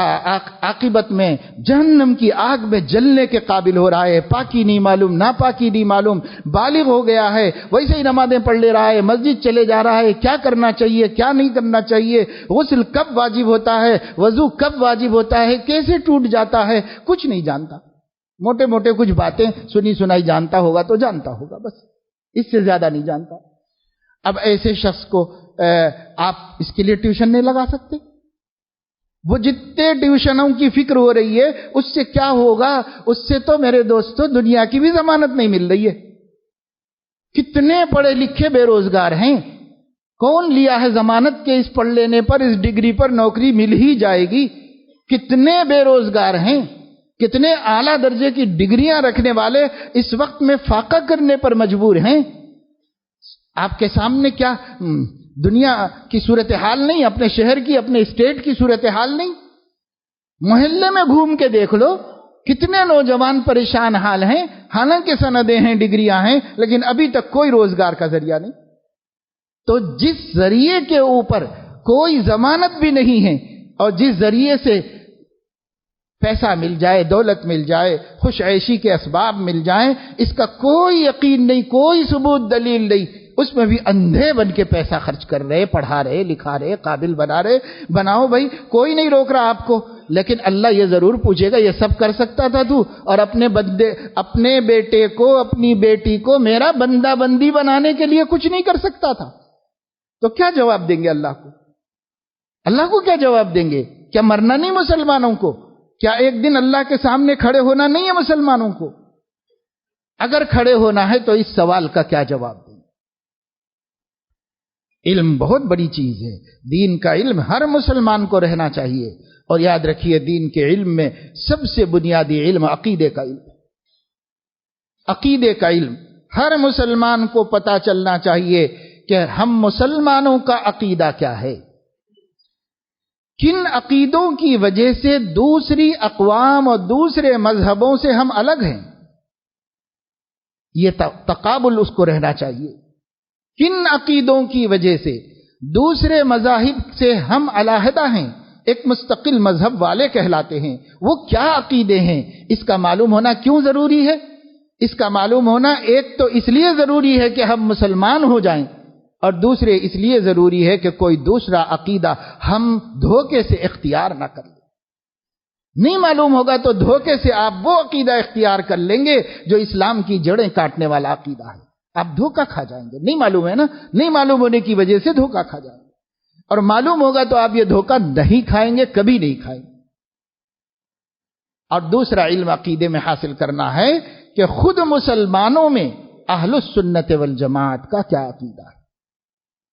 عاقبت میں جہنم کی آگ میں جلنے کے قابل ہو رہا ہے، پاکی نہیں معلوم، ناپاکی نہیں معلوم، بالغ ہو گیا ہے، ویسے ہی نمازیں پڑھ لے رہا ہے، مسجد چلے جا رہا ہے، کیا کرنا چاہیے کیا نہیں کرنا چاہیے، غسل کب واجب ہوتا ہے، وضو کب واجب ہوتا ہے، کیسے ٹوٹ جاتا ہے، کچھ نہیں جانتا۔ موٹے موٹے کچھ باتیں سنی سنائی جانتا ہوگا تو جانتا ہوگا، بس اس سے زیادہ نہیں جانتا۔ اب ایسے شخص کو آپ اس کے لیے ٹیوشن نہیں لگا سکتے؟ وہ جتنے ٹیوشنوں کی فکر ہو رہی ہے اس سے کیا ہوگا؟ اس سے تو میرے دوستو دنیا کی بھی ضمانت نہیں مل رہی ہے۔ کتنے پڑھے لکھے بے روزگار ہیں، کون لیا ہے ضمانت کے اس پڑھ لینے پر، اس ڈگری پر نوکری مل ہی جائے گی؟ کتنے بے روزگار ہیں، کتنے اعلیٰ درجے کی ڈگریاں رکھنے والے اس وقت میں فاقہ کرنے پر مجبور ہیں۔ آپ کے سامنے کیا دنیا کی صورتحال نہیں، اپنے شہر کی، اپنے اسٹیٹ کی صورتحال نہیں؟ محلے میں گھوم کے دیکھ لو، کتنے نوجوان پریشان حال ہیں، حالانکہ سندیں ہیں، ڈگریاں ہیں، لیکن ابھی تک کوئی روزگار کا ذریعہ نہیں۔ تو جس ذریعے کے اوپر کوئی ضمانت بھی نہیں ہے، اور جس ذریعے سے پیسہ مل جائے، دولت مل جائے، خوش عیشی کے اسباب مل جائیں، اس کا کوئی یقین نہیں، کوئی ثبوت دلیل نہیں، اس میں بھی اندھے بن کے پیسہ خرچ کر رہے، پڑھا رہے، لکھا رہے، قابل بنا رہے، بناؤ بھائی، کوئی نہیں روک رہا آپ کو۔ لیکن اللہ یہ ضرور پوچھے گا، یہ سب کر سکتا تھا تو، اور اپنے بیٹے کو، اپنی بیٹی کو میرا بندہ بندی بنانے کے لیے کچھ نہیں کر سکتا تھا؟ تو کیا جواب دیں گے اللہ کو؟ اللہ کو کیا جواب دیں گے؟ کیا مرنا نہیں مسلمانوں کو؟ کیا ایک دن اللہ کے سامنے کھڑے ہونا نہیں ہے مسلمانوں کو؟ اگر کھڑے ہونا ہے تو اس سوال کا کیا جواب دیں؟ علم بہت بڑی چیز ہے، دین کا علم ہر مسلمان کو رہنا چاہیے، اور یاد رکھیے دین کے علم میں سب سے بنیادی علم عقیدے کا علم۔ عقیدے کا علم ہر مسلمان کو پتہ چلنا چاہیے کہ ہم مسلمانوں کا عقیدہ کیا ہے، کن عقیدوں کی وجہ سے دوسری اقوام اور دوسرے مذہبوں سے ہم الگ ہیں، یہ تقابل اس کو رہنا چاہیے۔ کن عقیدوں کی وجہ سے دوسرے مذاہب سے ہم علیحدہ ہیں، ایک مستقل مذہب والے کہلاتے ہیں، وہ کیا عقیدے ہیں، اس کا معلوم ہونا کیوں ضروری ہے؟ اس کا معلوم ہونا ایک تو اس لیے ضروری ہے کہ ہم مسلمان ہو جائیں، اور دوسرے اس لیے ضروری ہے کہ کوئی دوسرا عقیدہ ہم دھوکے سے اختیار نہ کر لیں۔ نہیں معلوم ہوگا تو دھوکے سے آپ وہ عقیدہ اختیار کر لیں گے جو اسلام کی جڑیں کاٹنے والا عقیدہ ہے، آپ دھوکہ کھا جائیں گے۔ نہیں معلوم ہے نا، نہیں معلوم ہونے کی وجہ سے دھوکہ کھا جائیں گے، اور معلوم ہوگا تو آپ یہ دھوکہ نہیں کھائیں گے، کبھی نہیں کھائیں گے۔ اور دوسرا علم عقیدے میں حاصل کرنا ہے کہ خود مسلمانوں میں اہل السنت والجماعت کا کیا عقیدہ ہے،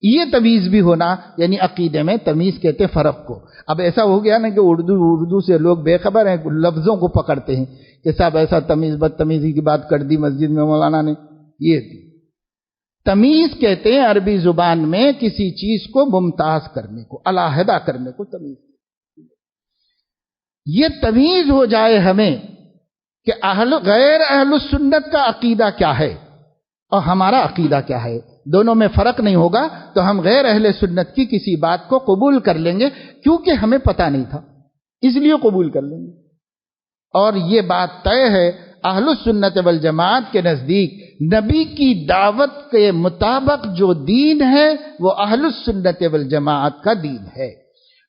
یہ تمیز بھی ہونا، یعنی عقیدے میں تمیز کہتے ہیں فرق کو۔ اب ایسا ہو گیا نا کہ اردو سے لوگ بے خبر ہیں، لفظوں کو پکڑتے ہیں کہ صاحب ایسا تمیز بدتمیزی کی بات کر دی مسجد میں مولانا نے۔ یہ تمیز کہتے ہیں عربی زبان میں کسی چیز کو ممتاز کرنے کو، علیحدہ کرنے کو تمیز۔ یہ تمیز ہو جائے ہمیں کہ غیر اہل السنت کا عقیدہ کیا ہے اور ہمارا عقیدہ کیا ہے، دونوں میں فرق نہیں ہوگا تو ہم غیر اہل سنت کی کسی بات کو قبول کر لیں گے، کیونکہ ہمیں پتہ نہیں تھا اس لیے قبول کر لیں گے۔ اور یہ بات طے ہے اہل السنت والجماعت کے نزدیک نبی کی دعوت کے مطابق جو دین ہے وہ اہل السنت والجماعت کا دین ہے،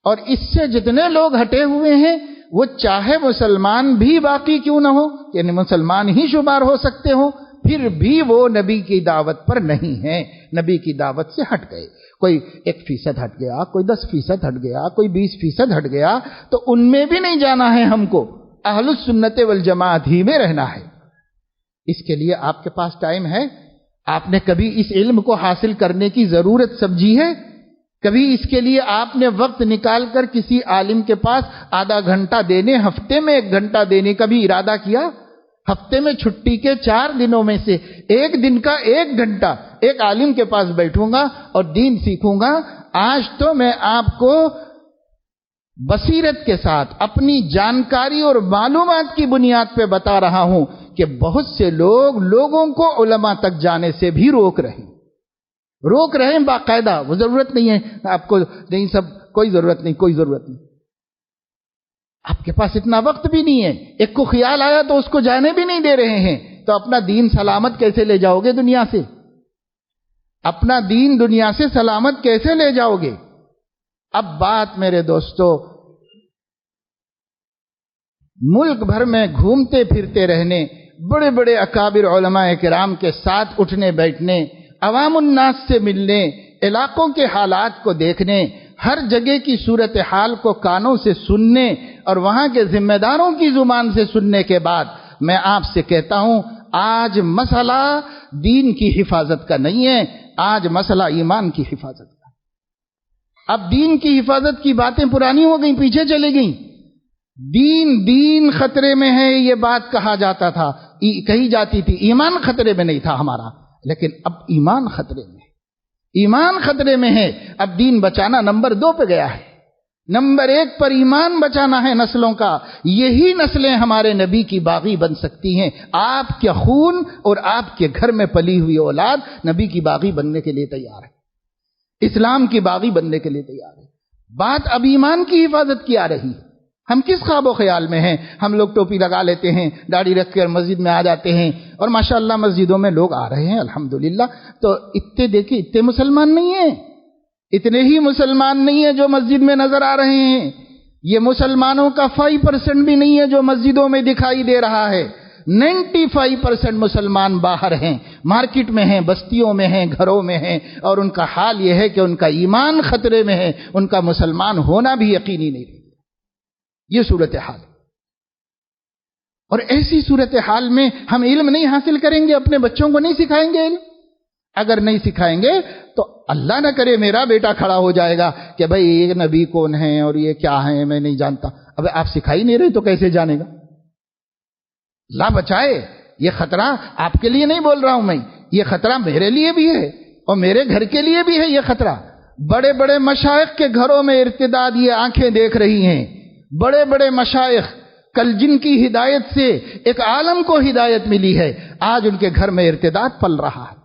اور اس سے جتنے لوگ ہٹے ہوئے ہیں وہ چاہے مسلمان بھی باقی کیوں نہ ہو، یعنی مسلمان ہی شمار ہو سکتے ہوں، پھر بھی وہ نبی کی دعوت پر نہیں ہیں، نبی کی دعوت سے ہٹ گئے۔ کوئی 1% ہٹ گیا، کوئی 10% ہٹ گیا، کوئی 20% ہٹ گیا، تو ان میں بھی نہیں جانا ہے ہم کو، اہل السنت والجماعت ہی میں رہنا ہے۔ اس کے لیے آپ کے پاس ٹائم ہے؟ آپ نے کبھی اس علم کو حاصل کرنے کی ضرورت سمجھی ہے؟ کبھی اس کے لیے آپ نے وقت نکال کر کسی عالم کے پاس آدھا گھنٹہ دینے، ہفتے میں 1 گھنٹہ دینے کا بھی ارادہ کیا؟ ہفتے میں چھٹی کے 4 دنوں میں سے 1 دن کا 1 گھنٹہ ایک عالم کے پاس بیٹھوں گا اور دین سیکھوں گا۔ آج تو میں آپ کو بصیرت کے ساتھ اپنی جانکاری اور معلومات کی بنیاد پہ بتا رہا ہوں کہ بہت سے لوگوں کو علماء تک جانے سے بھی روک رہے ہیں باقاعدہ۔ وہ ضرورت نہیں ہے آپ کو، نہیں سب کوئی ضرورت نہیں، آپ کے پاس اتنا وقت بھی نہیں ہے، ایک کو خیال آیا تو اس کو جانے بھی نہیں دے رہے ہیں، تو اپنا دین سلامت کیسے لے جاؤ گے دنیا سے؟ اپنا دین دنیا سے سلامت کیسے لے جاؤ گے؟ اب بات میرے دوستو ملک بھر میں گھومتے پھرتے رہنے، بڑے بڑے اکابر علماء کرام کے ساتھ اٹھنے بیٹھنے، عوام الناس سے ملنے، علاقوں کے حالات کو دیکھنے، ہر جگہ کی صورتحال کو کانوں سے سننے اور وہاں کے ذمہ داروں کی زبان سے سننے کے بعد میں آپ سے کہتا ہوں، آج مسئلہ دین کی حفاظت کا نہیں ہے، آج مسئلہ ایمان کی حفاظت کا۔ اب دین کی حفاظت کی باتیں پرانی ہو گئیں، پیچھے چلے گئیں۔ دین خطرے میں ہے یہ بات کہی جاتی تھی، ایمان خطرے میں نہیں تھا ہمارا، لیکن اب ایمان خطرے میں ہے۔ اب دین بچانا نمبر 2 پہ گیا ہے، نمبر 1 پر ایمان بچانا ہے نسلوں کا۔ یہی نسلیں ہمارے نبی کی باغی بن سکتی ہیں۔ آپ کے خون اور آپ کے گھر میں پلی ہوئی اولاد نبی کی باغی بننے کے لیے تیار ہے، اسلام کی باغی بننے کے لیے تیار ہے۔ بات اب ایمان کی حفاظت کی آ رہی ہے۔ ہم کس خواب و خیال میں ہیں؟ ہم لوگ ٹوپی لگا لیتے ہیں، داڑھی رکھ کر مسجد میں آ جاتے ہیں، اور ماشاءاللہ مسجدوں میں لوگ آ رہے ہیں الحمدللہ، تو اتنے مسلمان نہیں ہیں، اتنے ہی مسلمان نہیں ہیں جو مسجد میں نظر آ رہے ہیں۔ یہ مسلمانوں کا 5% بھی نہیں ہے جو مسجدوں میں دکھائی دے رہا ہے۔ 95% مسلمان باہر ہیں، مارکیٹ میں ہیں، بستیوں میں ہیں، گھروں میں ہیں، اور ان کا حال یہ ہے کہ ان کا ایمان خطرے میں ہے، ان کا مسلمان ہونا بھی یقینی نہیں ہے۔ یہ صورتحال، اور ایسی صورتحال میں ہم علم نہیں حاصل کریں گے، اپنے بچوں کو نہیں سکھائیں گے علم۔ اگر نہیں سکھائیں گے تو اللہ نہ کرے میرا بیٹا کھڑا ہو جائے گا کہ بھئی یہ نبی کون ہے اور یہ کیا ہے میں نہیں جانتا۔ اب آپ سکھائی نہیں رہے تو کیسے جانے گا؟ اللہ بچائے، یہ خطرہ آپ کے لیے نہیں بول رہا ہوں میں، یہ خطرہ میرے لیے بھی ہے اور میرے گھر کے لیے بھی ہے۔ یہ خطرہ بڑے بڑے مشائخ کے گھروں میں ارتداد یہ آنکھیں دیکھ رہی ہیں۔ بڑے بڑے مشائخ کل جن کی ہدایت سے ایک عالم کو ہدایت ملی ہے، آج ان کے گھر میں ارتداد پل رہا ہے،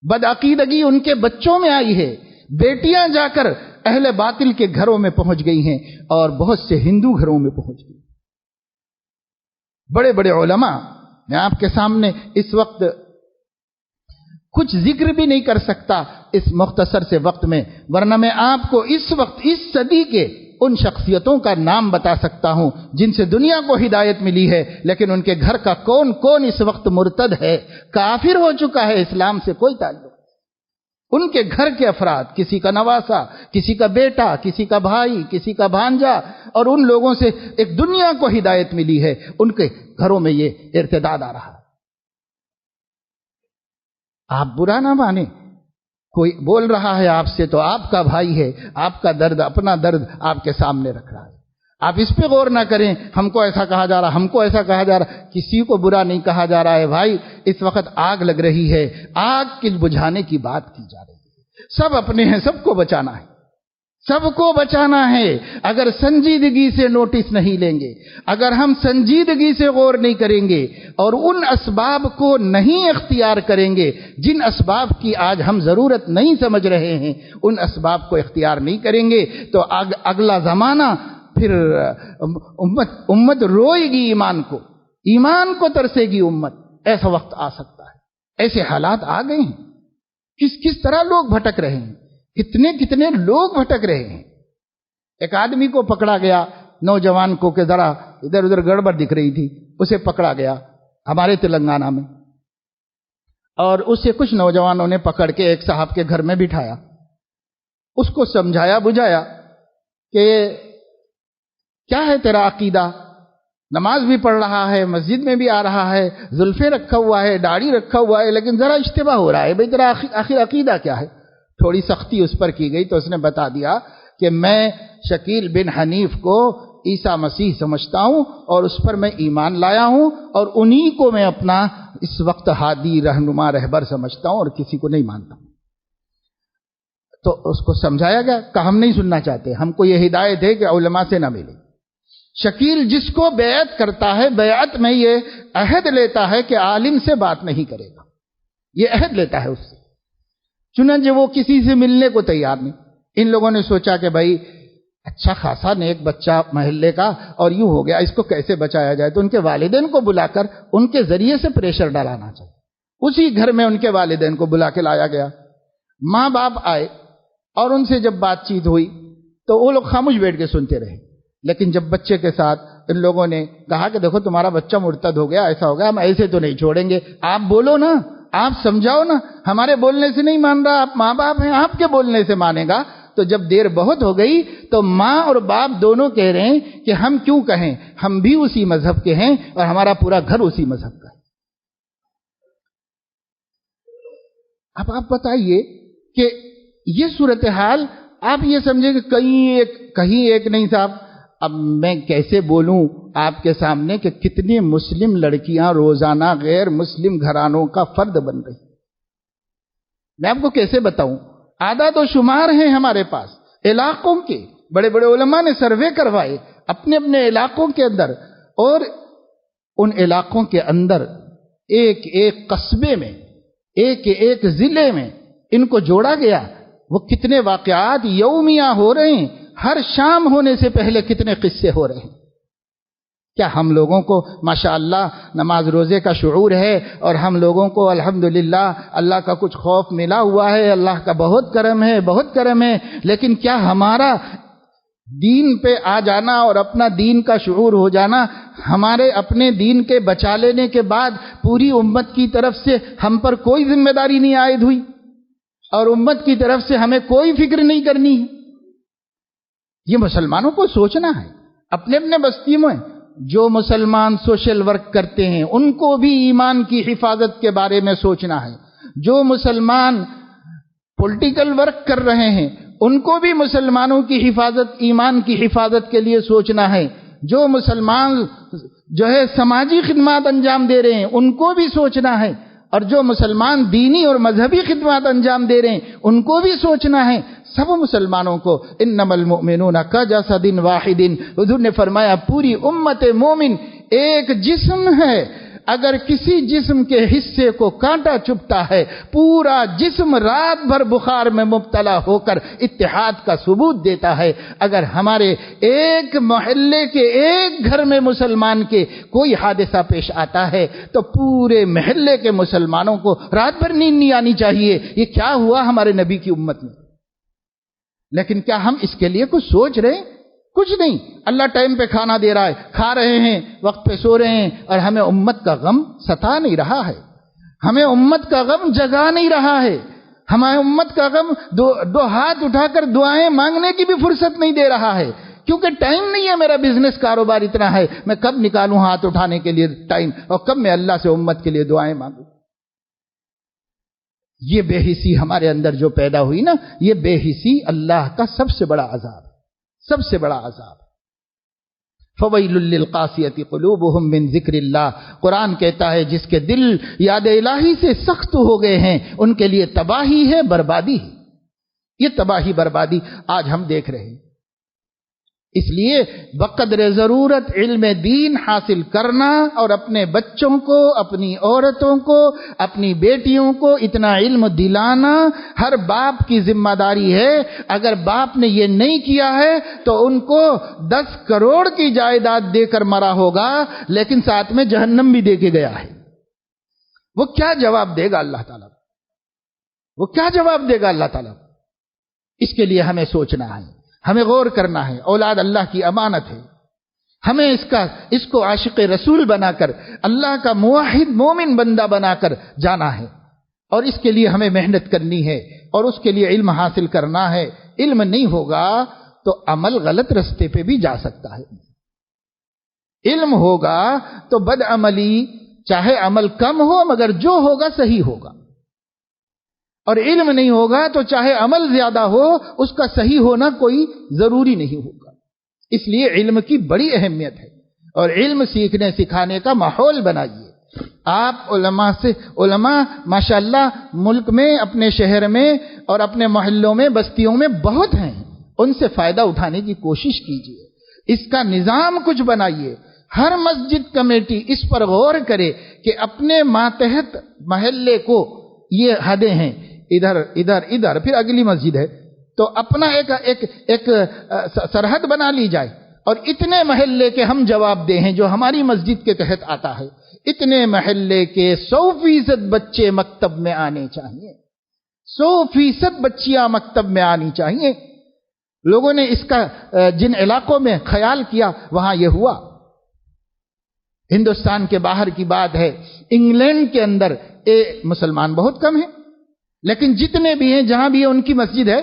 بدعقیدگی ان کے بچوں میں آئی ہے، بیٹیاں جا کر اہل باطل کے گھروں میں پہنچ گئی ہیں اور بہت سے ہندو گھروں میں پہنچ گئی۔ بڑے بڑے علماء، میں آپ کے سامنے اس وقت کچھ ذکر بھی نہیں کر سکتا اس مختصر سے وقت میں، ورنہ میں آپ کو اس وقت اس صدی کے ان شخصیتوں کا نام بتا سکتا ہوں جن سے دنیا کو ہدایت ملی ہے، لیکن ان کے گھر کا کون اس وقت مرتد ہے، کافر ہو چکا ہے، اسلام سے کوئی تعلق۔ ان کے گھر کے افراد، کسی کا نواسا، کسی کا بیٹا، کسی کا بھائی، کسی کا بھانجا، اور ان لوگوں سے ایک دنیا کو ہدایت ملی ہے، ان کے گھروں میں یہ ارتداد آ رہا ہے۔ آپ برا نہ مانیں، کوئی بول رہا ہے آپ سے تو آپ کا بھائی ہے، آپ کا درد، اپنا درد آپ کے سامنے رکھ رہا ہے۔ آپ اس پہ غور نہ کریں، ہم کو ایسا کہا جا رہا، ہم کو ایسا کہا جا رہا، کسی کو برا نہیں کہا جا رہا ہے بھائی۔ اس وقت آگ لگ رہی ہے، آگ کے بجھانے کی بات کی جا رہی ہے۔ سب اپنے ہیں، سب کو بچانا ہے، سب کو بچانا ہے۔ اگر سنجیدگی سے نوٹس نہیں لیں گے، اگر ہم سنجیدگی سے غور نہیں کریں گے اور ان اسباب کو نہیں اختیار کریں گے جن اسباب کی آج ہم ضرورت نہیں سمجھ رہے ہیں، ان اسباب کو اختیار نہیں کریں گے تو اگلا زمانہ پھر امت روئے گی ایمان کو، ایمان کو ترسے گی امت. ایسا وقت آ سکتا ہے. ایسے حالات آ گئے ہیں. کس طرح لوگ بھٹک رہے ہیں, کتنے لوگ بھٹک رہے ہیں. ایک آدمی کو پکڑا گیا, نوجوان کو, کہ ذرا ادھر ادھر گڑبڑ دکھ رہی تھی, اسے پکڑا گیا ہمارے تلنگانہ میں, اور اسے کچھ نوجوانوں نے پکڑ کے ایک صاحب کے گھر میں بٹھایا. اس کو سمجھایا بجھایا کہ کیا ہے تیرا عقیدہ, نماز بھی پڑھ رہا ہے, مسجد میں بھی آ رہا ہے, زلفیں رکھا ہوا ہے, داڑھی رکھا ہوا ہے, لیکن ذرا اشتباہ ہو رہا ہے, بھئی تیرا آخر عقیدہ کیا ہے. تھوڑی سختی اس پر کی گئی تو اس نے بتا دیا کہ میں شکیل بن حنیف کو عیسیٰ مسیح سمجھتا ہوں اور اس پر میں ایمان لایا ہوں, اور انہی کو میں اپنا اس وقت ہادی, رہنما, رہبر سمجھتا ہوں اور کسی کو نہیں مانتا ہوں. تو اس کو سمجھایا گیا, کہ ہم نہیں سننا چاہتے, ہم کو یہ ہدایت ہے کہ علماء سے نہ ملے. شکیل جس کو بیعت کرتا ہے, بیعت میں یہ عہد لیتا ہے کہ عالم سے بات نہیں کرے گا, یہ عہد لیتا ہے اس سے. چنانچہ وہ کسی سے ملنے کو تیار نہیں. ان لوگوں نے سوچا کہ بھائی اچھا خاصا نیک بچہ محلے کا, اور یوں ہو گیا, اس کو کیسے بچایا جائے. تو ان کے والدین کو بلا کر ان کے ذریعے سے پریشر ڈالانا چاہیے. اسی گھر میں ان کے والدین کو بلا کے لایا گیا. ماں باپ آئے اور ان سے جب بات چیت ہوئی تو وہ لوگ خاموش بیٹھ کے سنتے رہے. لیکن جب بچے کے ساتھ ان لوگوں نے کہا کہ دیکھو تمہارا بچہ مرتد ہو گیا, ایسا ہو گیا, ہم ایسے تو نہیں چھوڑیں گے, آپ بولو نا, آپ سمجھاؤ نا, ہمارے بولنے سے نہیں مان رہا, آپ ماں باپ ہیں, آپ کے بولنے سے مانے گا. تو جب دیر بہت ہو گئی تو ماں اور باپ دونوں کہہ رہے ہیں کہ ہم کیوں کہیں, ہم بھی اسی مذہب کے ہیں اور ہمارا پورا گھر اسی مذہب کا ہے. اب آپ بتائیے کہ یہ صورتحال آپ یہ سمجھیں کہ کہیں ایک نہیں صاحب. اب میں کیسے بولوں آپ کے سامنے کہ کتنی مسلم لڑکیاں روزانہ غیر مسلم گھرانوں کا فرد بن رہی. میں آپ کو کیسے بتاؤں, اعداد و شمار ہیں ہمارے پاس علاقوں کے. بڑے بڑے علماء نے سروے کروائے اپنے اپنے علاقوں کے اندر, اور ان علاقوں کے اندر ایک ایک قصبے میں, ایک ایک ضلع میں ان کو جوڑا گیا. وہ کتنے واقعات یومیہ ہو رہے ہیں, ہر شام ہونے سے پہلے کتنے قصے ہو رہے ہیں. کیا ہم لوگوں کو ماشاءاللہ نماز روزے کا شعور ہے, اور ہم لوگوں کو الحمدللہ اللہ کا کچھ خوف ملا ہوا ہے, اللہ کا بہت کرم ہے, بہت کرم ہے, لیکن کیا ہمارا دین پہ آ جانا اور اپنا دین کا شعور ہو جانا, ہمارے اپنے دین کے بچا لینے کے بعد پوری امت کی طرف سے ہم پر کوئی ذمہ داری نہیں عائد ہوئی, اور امت کی طرف سے ہمیں کوئی فکر نہیں کرنی ہے؟ یہ مسلمانوں کو سوچنا ہے. اپنے اپنے بستیوں میں جو مسلمان سوشل ورک کرتے ہیں ان کو بھی ایمان کی حفاظت کے بارے میں سوچنا ہے. جو مسلمان پولیٹیکل ورک کر رہے ہیں ان کو بھی مسلمانوں کی حفاظت, ایمان کی حفاظت کے لیے سوچنا ہے. جو مسلمان سماجی خدمات انجام دے رہے ہیں ان کو بھی سوچنا ہے, اور جو مسلمان دینی اور مذہبی خدمات انجام دے رہے ہیں ان کو بھی سوچنا ہے. سب مسلمانوں کو انما المؤمنون کجسد واحد, حضور نے فرمایا پوری امت مومن ایک جسم ہے. اگر کسی جسم کے حصے کو کانٹا چبھتا ہے پورا جسم رات بھر بخار میں مبتلا ہو کر اتحاد کا ثبوت دیتا ہے. اگر ہمارے ایک محلے کے ایک گھر میں مسلمان کے کوئی حادثہ پیش آتا ہے تو پورے محلے کے مسلمانوں کو رات بھر نیند نہیں آنی چاہیے. یہ کیا ہوا ہمارے نبی کی امت میں؟ لیکن کیا ہم اس کے لیے کچھ سوچ رہے ہیں؟ کچھ نہیں. اللہ ٹائم پہ کھانا دے رہا ہے, کھا رہے ہیں, وقت پہ سو رہے ہیں, اور ہمیں امت کا غم ستا نہیں رہا ہے, ہمیں امت کا غم جگا نہیں رہا ہے, ہمیں امت کا غم دو ہاتھ اٹھا کر دعائیں مانگنے کی بھی فرصت نہیں دے رہا ہے. کیونکہ ٹائم نہیں ہے, میرا بزنس کاروبار اتنا ہے, میں کب نکالوں ہاتھ اٹھانے کے لیے ٹائم, اور کب میں اللہ سے امت کے لیے دعائیں مانگوں. یہ بے حسی ہمارے اندر جو پیدا ہوئی نا, یہ بے حسی اللہ کا سب سے بڑا عذاب, سب سے بڑا عذاب. فویل للقاسیۃ قلوبہم من ذکر اللہ, قرآن کہتا ہے جس کے دل یاد الہی سے سخت ہو گئے ہیں ان کے لیے تباہی ہے, بربادی ہے. یہ تباہی بربادی آج ہم دیکھ رہے ہیں. اس لیے بقدر ضرورت علم دین حاصل کرنا اور اپنے بچوں کو، اپنی عورتوں کو، اپنی بیٹیوں کو اتنا علم دلانا ہر باپ کی ذمہ داری ہے۔ اگر باپ نے یہ نہیں کیا ہے تو ان کو 10 کروڑ کی جائیداد دے کر مرا ہوگا، لیکن ساتھ میں جہنم بھی دے کے گیا ہے۔ وہ کیا جواب دے گا اللہ تعالیٰ؟ وہ کیا جواب دے گا اللہ تعالیٰ؟ اس کے لیے ہمیں سوچنا ہے، ہمیں غور کرنا ہے۔ اولاد اللہ کی امانت ہے، ہمیں اس کو عاشق رسول بنا کر، اللہ کا موحد مومن بندہ بنا کر جانا ہے، اور اس کے لیے ہمیں محنت کرنی ہے، اور اس کے لیے علم حاصل کرنا ہے۔ علم نہیں ہوگا تو عمل غلط رستے پہ بھی جا سکتا ہے۔ علم ہوگا تو بد عملی، چاہے عمل کم ہو مگر جو ہوگا صحیح ہوگا، اور علم نہیں ہوگا تو چاہے عمل زیادہ ہو اس کا صحیح ہونا کوئی ضروری نہیں ہوگا۔ اس لیے علم کی بڑی اہمیت ہے، اور علم سیکھنے سکھانے کا ماحول بنائیے۔ آپ علماء ماشاءاللہ ملک میں، اپنے شہر میں اور اپنے محلوں میں، بستیوں میں بہت ہیں، ان سے فائدہ اٹھانے کی کوشش کیجیے، اس کا نظام کچھ بنائیے۔ ہر مسجد کمیٹی اس پر غور کرے کہ اپنے ماتحت محلے کو یہ حدیں ہیں، ادھر ادھر ادھر، پھر اگلی مسجد ہے، تو اپنا ایک سرحد بنا لی جائے، اور اتنے محلے کے ہم جواب دے ہیں جو ہماری مسجد کے تحت آتا ہے، اتنے محلے کے 100% بچے مکتب میں آنے چاہیے، 100% بچیاں مکتب میں آنی چاہیے۔ لوگوں نے اس کا جن علاقوں میں خیال کیا وہاں یہ ہوا۔ ہندوستان کے باہر کی بات ہے، انگلینڈ کے اندر مسلمان بہت کم ہیں، لیکن جتنے بھی ہیں جہاں بھی ان کی مسجد ہے،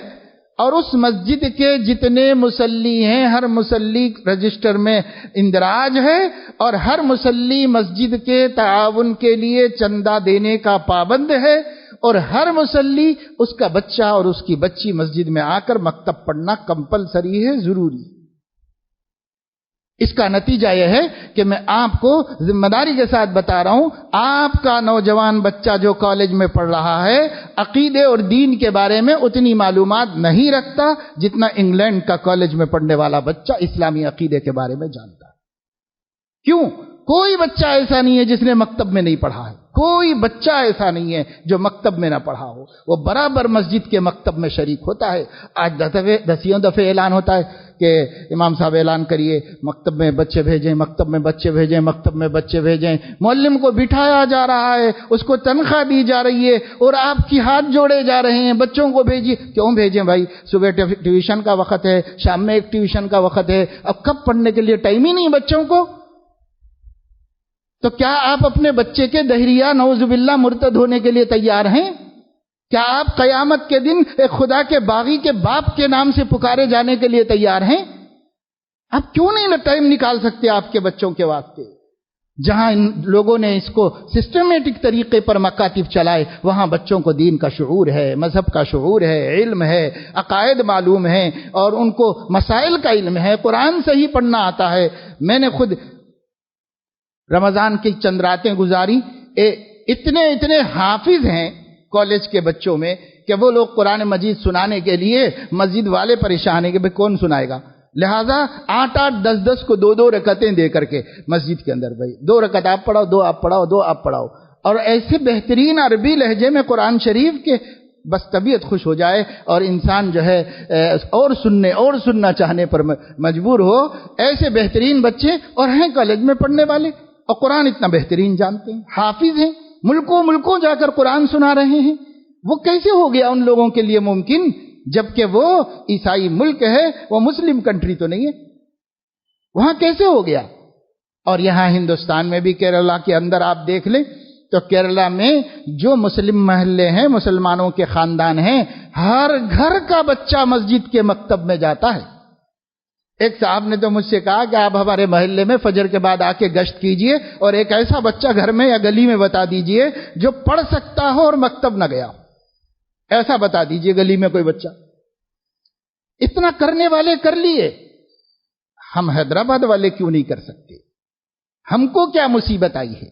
اور اس مسجد کے جتنے مصلی ہیں ہر مصلی رجسٹر میں اندراج ہے، اور ہر مصلی مسجد کے تعاون کے لیے چندہ دینے کا پابند ہے، اور ہر مصلی اس کا بچہ اور اس کی بچی مسجد میں آ کر مکتب پڑھنا کمپلسری ہے، ضروری ہے۔ اس کا نتیجہ یہ ہے کہ میں آپ کو ذمہ داری کے ساتھ بتا رہا ہوں، آپ کا نوجوان بچہ جو کالج میں پڑھ رہا ہے عقیدے اور دین کے بارے میں اتنی معلومات نہیں رکھتا جتنا انگلینڈ کا کالج میں پڑھنے والا بچہ اسلامی عقیدے کے بارے میں جانتا ہے۔ کیوں؟ کوئی بچہ ایسا نہیں ہے جس نے مکتب میں نہیں پڑھا ہے، کوئی بچہ ایسا نہیں ہے جو مکتب میں نہ پڑھا ہو، وہ برابر مسجد کے مکتب میں شریک ہوتا ہے۔ آج 10 دفعے اعلان ہوتا ہے کہ امام صاحب اعلان کریے مکتب میں بچے بھیجیں، مکتب میں بچے بھیجیں، مکتب میں بچے بھیجیں، معلم کو بٹھایا جا رہا ہے، اس کو تنخواہ دی جا رہی ہے، اور آپ کی ہاتھ جوڑے جا رہے ہیں بچوں کو بھیجیے۔ کیوں بھیجیں بھائی؟ صبح ٹیوشن کا وقت ہے، شام میں ایک ٹیوشن کا وقت ہے، اب کب پڑھنے کے لیے ٹائم ہی نہیں بچوں کو۔ تو کیا آپ اپنے بچے کے دہریہ نعوذ باللہ مرتد ہونے کے لیے تیار ہیں؟ کیا آپ قیامت کے دن ایک خدا کے باغی کے باپ کے نام سے پکارے جانے کے لیے تیار ہیں؟ آپ کیوں نہیں ٹائم نکال سکتے آپ کے بچوں کے واسطے؟ جہاں ان لوگوں نے اس کو سسٹمیٹک طریقے پر مکاتب چلائے، وہاں بچوں کو دین کا شعور ہے، مذہب کا شعور ہے، علم ہے، عقائد معلوم ہیں، اور ان کو مسائل کا علم ہے، قرآن سے ہی پڑھنا آتا ہے۔ میں نے خود رمضان کی چند راتیں گزاری، اتنے حافظ ہیں کالج کے بچوں میں کہ وہ لوگ قرآن مجید سنانے کے لیے مسجد والے پریشان ہیں کہ بھئی کون سنائے گا، لہذا 8 10 کو 2 رکعتیں دے کر کے مسجد کے اندر، بھائی 2 رکعت آپ پڑھاؤ، 2 آپ پڑھاؤ، 2 آپ پڑھاؤ، اور ایسے بہترین عربی لہجے میں قرآن شریف کے بس طبیعت خوش ہو جائے اور انسان جو ہے اور سننا چاہنے پر مجبور ہو۔ ایسے بہترین بچے اور ہیں کالج میں پڑھنے والے، اور قرآن اتنا بہترین جانتے ہیں، حافظ ہیں، ملکوں جا کر قرآن سنا رہے ہیں۔ وہ کیسے ہو گیا ان لوگوں کے لیے ممکن، جبکہ وہ عیسائی ملک ہے، وہ مسلم کنٹری تو نہیں ہے، وہاں کیسے ہو گیا؟ اور یہاں ہندوستان میں بھی کیرلا کے اندر آپ دیکھ لیں تو کیرلا میں جو مسلم محلے ہیں، مسلمانوں کے خاندان ہیں، ہر گھر کا بچہ مسجد کے مکتب میں جاتا ہے۔ ایک صاحب نے تو مجھ سے کہا کہ آپ ہمارے محلے میں فجر کے بعد آ کے گشت کیجئے اور ایک ایسا بچہ گھر میں یا گلی میں بتا دیجئے جو پڑھ سکتا ہو اور مکتب نہ گیا، ایسا بتا دیجئے گلی میں کوئی بچہ۔ اتنا کرنے والے کر لیے، ہم حیدرآباد والے کیوں نہیں کر سکتے؟ ہم کو کیا مصیبت آئی ہے؟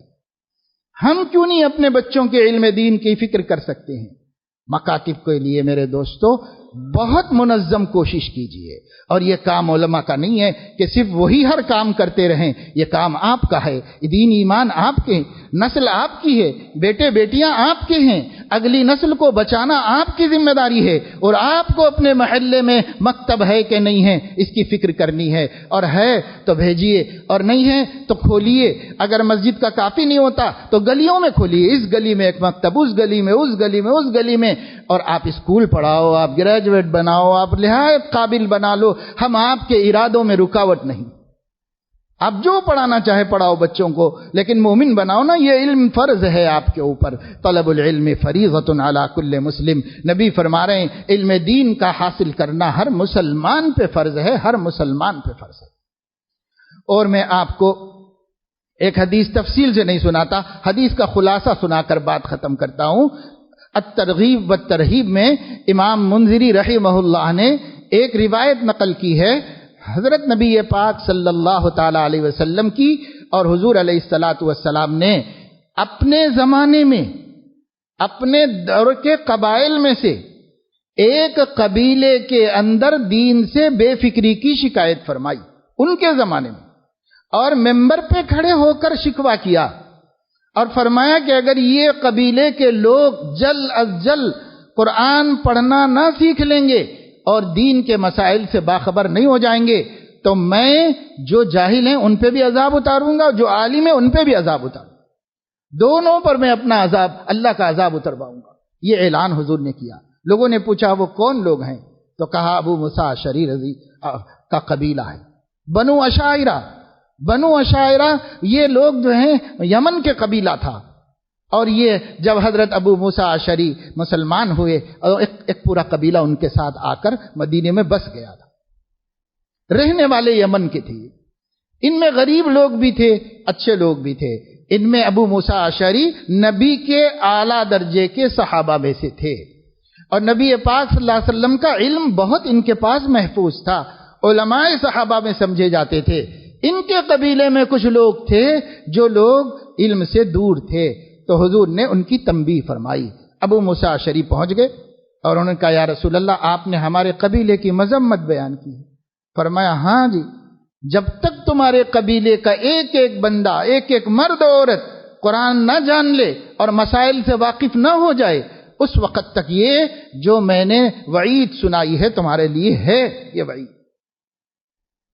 ہم کیوں نہیں اپنے بچوں کے علم دین کی فکر کر سکتے ہیں؟ مکاتب کے لیے میرے دوستو بہت منظم کوشش کیجیے. اور یہ کام علماء کا نہیں ہے کہ صرف وہی ہر کام کرتے رہیں. یہ کام آپ کا ہے. دین ایمان آپ کے ہیں, نسل آپ کی ہے, بیٹے بیٹیاں آپ کے ہیں. اگلی نسل کو بچانا آپ کی ذمہ داری ہے. اور آپ کو اپنے محلے میں مکتب ہے کہ نہیں ہے اس کی فکر کرنی ہے. اور ہے تو بھیجیے, اور نہیں ہے تو کھولیے. اگر مسجد کا کافی نہیں ہوتا تو گلیوں میں کھولیے. اس گلی میں ایک مکتب, اس گلی میں, اس گلی میں, اس گلی میں. اور آپ اسکول پڑھاؤ, آپ گریجویٹ بناؤ, آپ نہایت قابل بنا لو. ہم آپ کے ارادوں میں رکاوٹ نہیں. آپ جو پڑھانا چاہے پڑھاؤ بچوں کو, لیکن مومن بناؤ نا. یہ علم فرض ہے آپ کے اوپر. طلب العلم فریضۃ علی کل مسلم. نبی فرما رہے ہیں علم دین کا حاصل کرنا ہر مسلمان پہ فرض ہے, ہر مسلمان پہ فرض ہے. اور میں آپ کو ایک حدیث تفصیل سے نہیں سناتا, حدیث کا خلاصہ سنا کر بات ختم کرتا ہوں. الترغیب والترہیب میں امام منذری رحمہ اللہ نے ایک روایت نقل کی ہے حضرت نبی پاک صلی اللہ تعالی علیہ وسلم کی, اور حضور علیہ الصلاۃ والسلام نے اپنے زمانے میں اپنے دور کے قبائل میں سے ایک قبیلے کے اندر دین سے بے فکری کی شکایت فرمائی ان کے زمانے میں, اور ممبر پہ کھڑے ہو کر شکوہ کیا اور فرمایا کہ اگر یہ قبیلے کے لوگ جلد از جلد قرآن پڑھنا نہ سیکھ لیں گے اور دین کے مسائل سے باخبر نہیں ہو جائیں گے تو میں جو جاہل ہیں ان پہ بھی عذاب اتاروں گا, جو عالم ہیں ان پہ بھی عذاب اتاروں گا. دونوں پر میں اپنا عذاب, اللہ کا عذاب اترواؤں گا. یہ اعلان حضور نے کیا. لوگوں نے پوچھا وہ کون لوگ ہیں؟ تو کہا ابو موسیٰ اشعری رضی کا قبیلہ ہے, بنو اشاعرہ. بنو اشاعرہ یہ لوگ جو ہیں یمن کے قبیلہ تھا, اور یہ جب حضرت ابو موسیٰ اشعری مسلمان ہوئے اور ایک پورا قبیلہ ان کے ساتھ آ کر مدینے میں بس گیا تھا. رہنے والے یمن کے تھے. ان میں غریب لوگ بھی تھے, اچھے لوگ بھی تھے. ان میں ابو موسیٰ اشعری نبی کے اعلیٰ درجے کے صحابہ میں سے تھے, اور نبی پاک صلی اللہ علیہ وسلم کا علم بہت ان کے پاس محفوظ تھا. علماء صحابہ میں سمجھے جاتے تھے. ان کے قبیلے میں کچھ لوگ تھے جو لوگ علم سے دور تھے, تو حضور نے ان کی تنبیہ فرمائی. ابو موسیٰ اشعری پہنچ گئے اور انہوں نے کہا یا رسول اللہ آپ نے ہمارے قبیلے کی مذمت بیان کی. فرمایا ہاں جی, جب تک تمہارے قبیلے کا ایک ایک بندہ, ایک ایک مرد عورت قرآن نہ جان لے اور مسائل سے واقف نہ ہو جائے, اس وقت تک یہ جو میں نے وعید سنائی ہے تمہارے لیے ہے یہ وعید.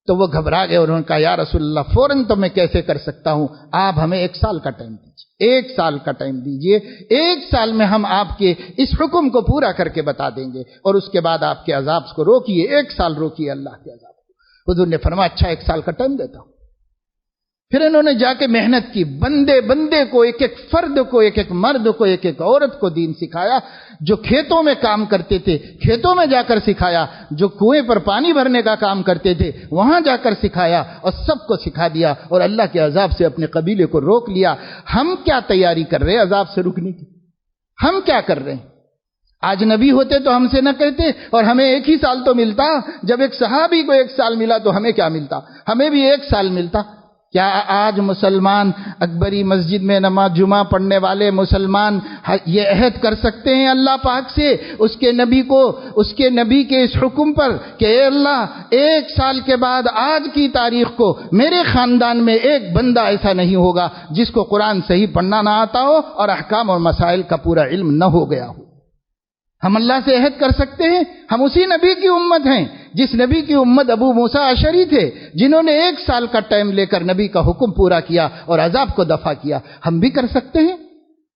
تو وہ گھبرا گئے اور انہوں نے کہا یا رسول اللہ فوراً تو میں کیسے کر سکتا ہوں, آپ ہمیں 1 سال کا ٹائم دیجیے, 1 سال کا ٹائم دیجیے. 1 سال میں ہم آپ کے اس حکم کو پورا کر کے بتا دیں گے, اور اس کے بعد آپ کے عذاب کو روکیے. 1 سال روکیے اللہ کے عذاب کو. حضور نے فرمایا اچھا 1 سال کا ٹائم دیتا ہوں. پھر انہوں نے جا کے محنت کی, بندے بندے کو, ایک ایک فرد کو, ایک ایک مرد کو, ایک ایک عورت کو دین سکھایا. جو کھیتوں میں کام کرتے تھے کھیتوں میں جا کر سکھایا, جو کنویں پر پانی بھرنے کا کام کرتے تھے وہاں جا کر سکھایا, اور سب کو سکھا دیا, اور اللہ کے عذاب سے اپنے قبیلے کو روک لیا. ہم کیا تیاری کر رہے ہیں عذاب سے رکنے کی؟ ہم کیا کر رہے ہیں؟ آج نبی ہوتے تو ہم سے نہ کہتے اور ہمیں 1 ہی سال تو ملتا. جب ایک صحابی کو 1 سال ملا تو ہمیں کیا ملتا؟ ہمیں بھی 1 سال ملتا. کیا آج مسلمان اکبری مسجد میں نماز جمعہ پڑھنے والے مسلمان یہ عہد کر سکتے ہیں اللہ پاک سے, اس کے نبی کو, اس کے نبی کے اس حکم پر کہ اے اللہ 1 سال کے بعد آج کی تاریخ کو میرے خاندان میں ایک بندہ ایسا نہیں ہوگا جس کو قرآن صحیح پڑھنا نہ آتا ہو اور احکام اور مسائل کا پورا علم نہ ہو گیا ہو؟ ہم اللہ سے عہد کر سکتے ہیں؟ ہم اسی نبی کی امت ہیں جس نبی کی امت ابو موسیٰ اشعری تھے, جنہوں نے 1 سال کا ٹائم لے کر نبی کا حکم پورا کیا اور عذاب کو دفع کیا. ہم بھی کر سکتے ہیں,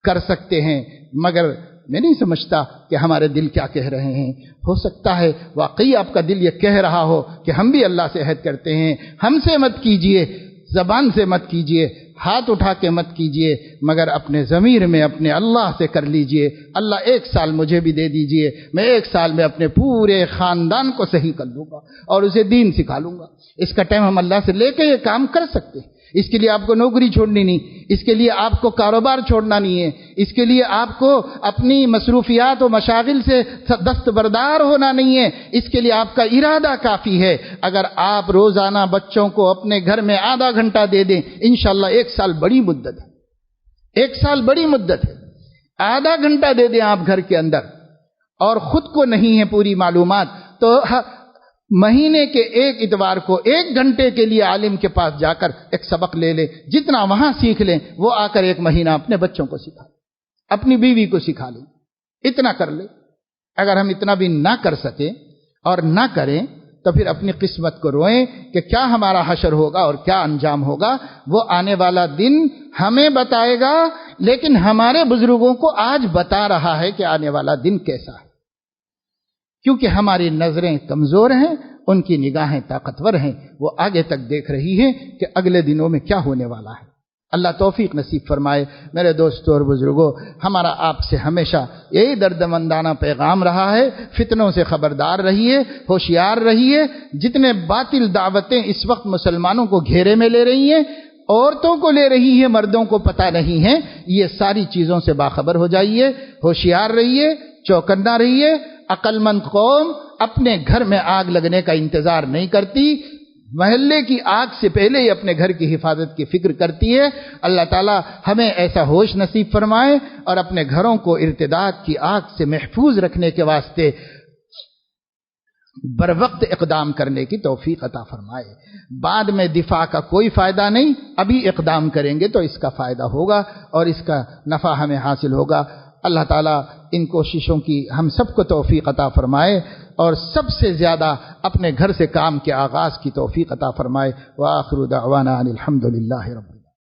کر سکتے ہیں. مگر میں نہیں سمجھتا کہ ہمارے دل کیا کہہ رہے ہیں. ہو سکتا ہے واقعی آپ کا دل یہ کہہ رہا ہو کہ ہم بھی اللہ سے عہد کرتے ہیں. ہم سے مت کیجئے, زبان سے مت کیجئے, ہاتھ اٹھا کے مت کیجئے, مگر اپنے ضمیر میں اپنے اللہ سے کر لیجئے. اللہ 1 سال مجھے بھی دے دیجئے, میں 1 سال میں اپنے پورے خاندان کو صحیح کر لوں گا اور اسے دین سکھا لوں گا. اس کا ٹائم ہم اللہ سے لے کے یہ کام کر سکتے ہیں. اس کے لیے آپ کو نوکری چھوڑنی نہیں, اس کے لیے آپ کو کاروبار چھوڑنا نہیں ہے, اس کے لیے آپ کو اپنی مصروفیات و مشاغل سے دستبردار ہونا نہیں ہے. اس کے لیے آپ کا ارادہ کافی ہے. اگر آپ روزانہ بچوں کو اپنے گھر میں آدھا گھنٹہ دے دیں, انشاءاللہ 1 سال بڑی مدت ہے. 1 سال بڑی مدت ہے. آدھا گھنٹہ دے دیں آپ گھر کے اندر, اور خود کو نہیں ہے پوری معلومات، تو مہینے کے ایک اتوار کو 1 گھنٹے کے لیے عالم کے پاس جا کر ایک سبق لے لے، جتنا وہاں سیکھ لیں وہ آ کر 1 مہینہ اپنے بچوں کو سکھا لیں، اپنی بیوی کو سکھا لیں، اتنا کر لے۔ اگر ہم اتنا بھی نہ کر سکیں اور نہ کریں تو پھر اپنی قسمت کو روئیں کہ کیا ہمارا حشر ہوگا اور کیا انجام ہوگا، وہ آنے والا دن ہمیں بتائے گا، لیکن ہمارے بزرگوں کو آج بتا رہا ہے کہ آنے والا دن کیسا ہے، کیونکہ ہماری نظریں کمزور ہیں، ان کی نگاہیں طاقتور ہیں، وہ آگے تک دیکھ رہی ہیں کہ اگلے دنوں میں کیا ہونے والا ہے۔ اللہ توفیق نصیب فرمائے۔ میرے دوستوں اور بزرگوں، ہمارا آپ سے ہمیشہ یہی دردمندانہ پیغام رہا ہے، فتنوں سے خبردار رہیے، ہوشیار رہیے۔ جتنے باطل دعوتیں اس وقت مسلمانوں کو گھیرے میں لے رہی ہیں، عورتوں کو لے رہی ہیں، مردوں کو پتہ نہیں ہے، یہ ساری چیزوں سے باخبر ہو جائیے، ہوشیار رہیے، چوکنا رہیے۔ عقل مند قوم اپنے گھر میں آگ لگنے کا انتظار نہیں کرتی، محلے کی آگ سے پہلے ہی اپنے گھر کی حفاظت کی فکر کرتی ہے۔ اللہ تعالی ہمیں ایسا ہوش نصیب فرمائے اور اپنے گھروں کو ارتداد کی آگ سے محفوظ رکھنے کے واسطے بر وقت اقدام کرنے کی توفیق عطا فرمائے۔ بعد میں دفاع کا کوئی فائدہ نہیں، ابھی اقدام کریں گے تو اس کا فائدہ ہوگا اور اس کا نفع ہمیں حاصل ہوگا۔ اللہ تعالیٰ ان کوششوں کی ہم سب کو توفیق عطا فرمائے اور سب سے زیادہ اپنے گھر سے کام کے آغاز کی توفیق عطا فرمائے۔ وآخر دعوانا ان الحمد للہ رب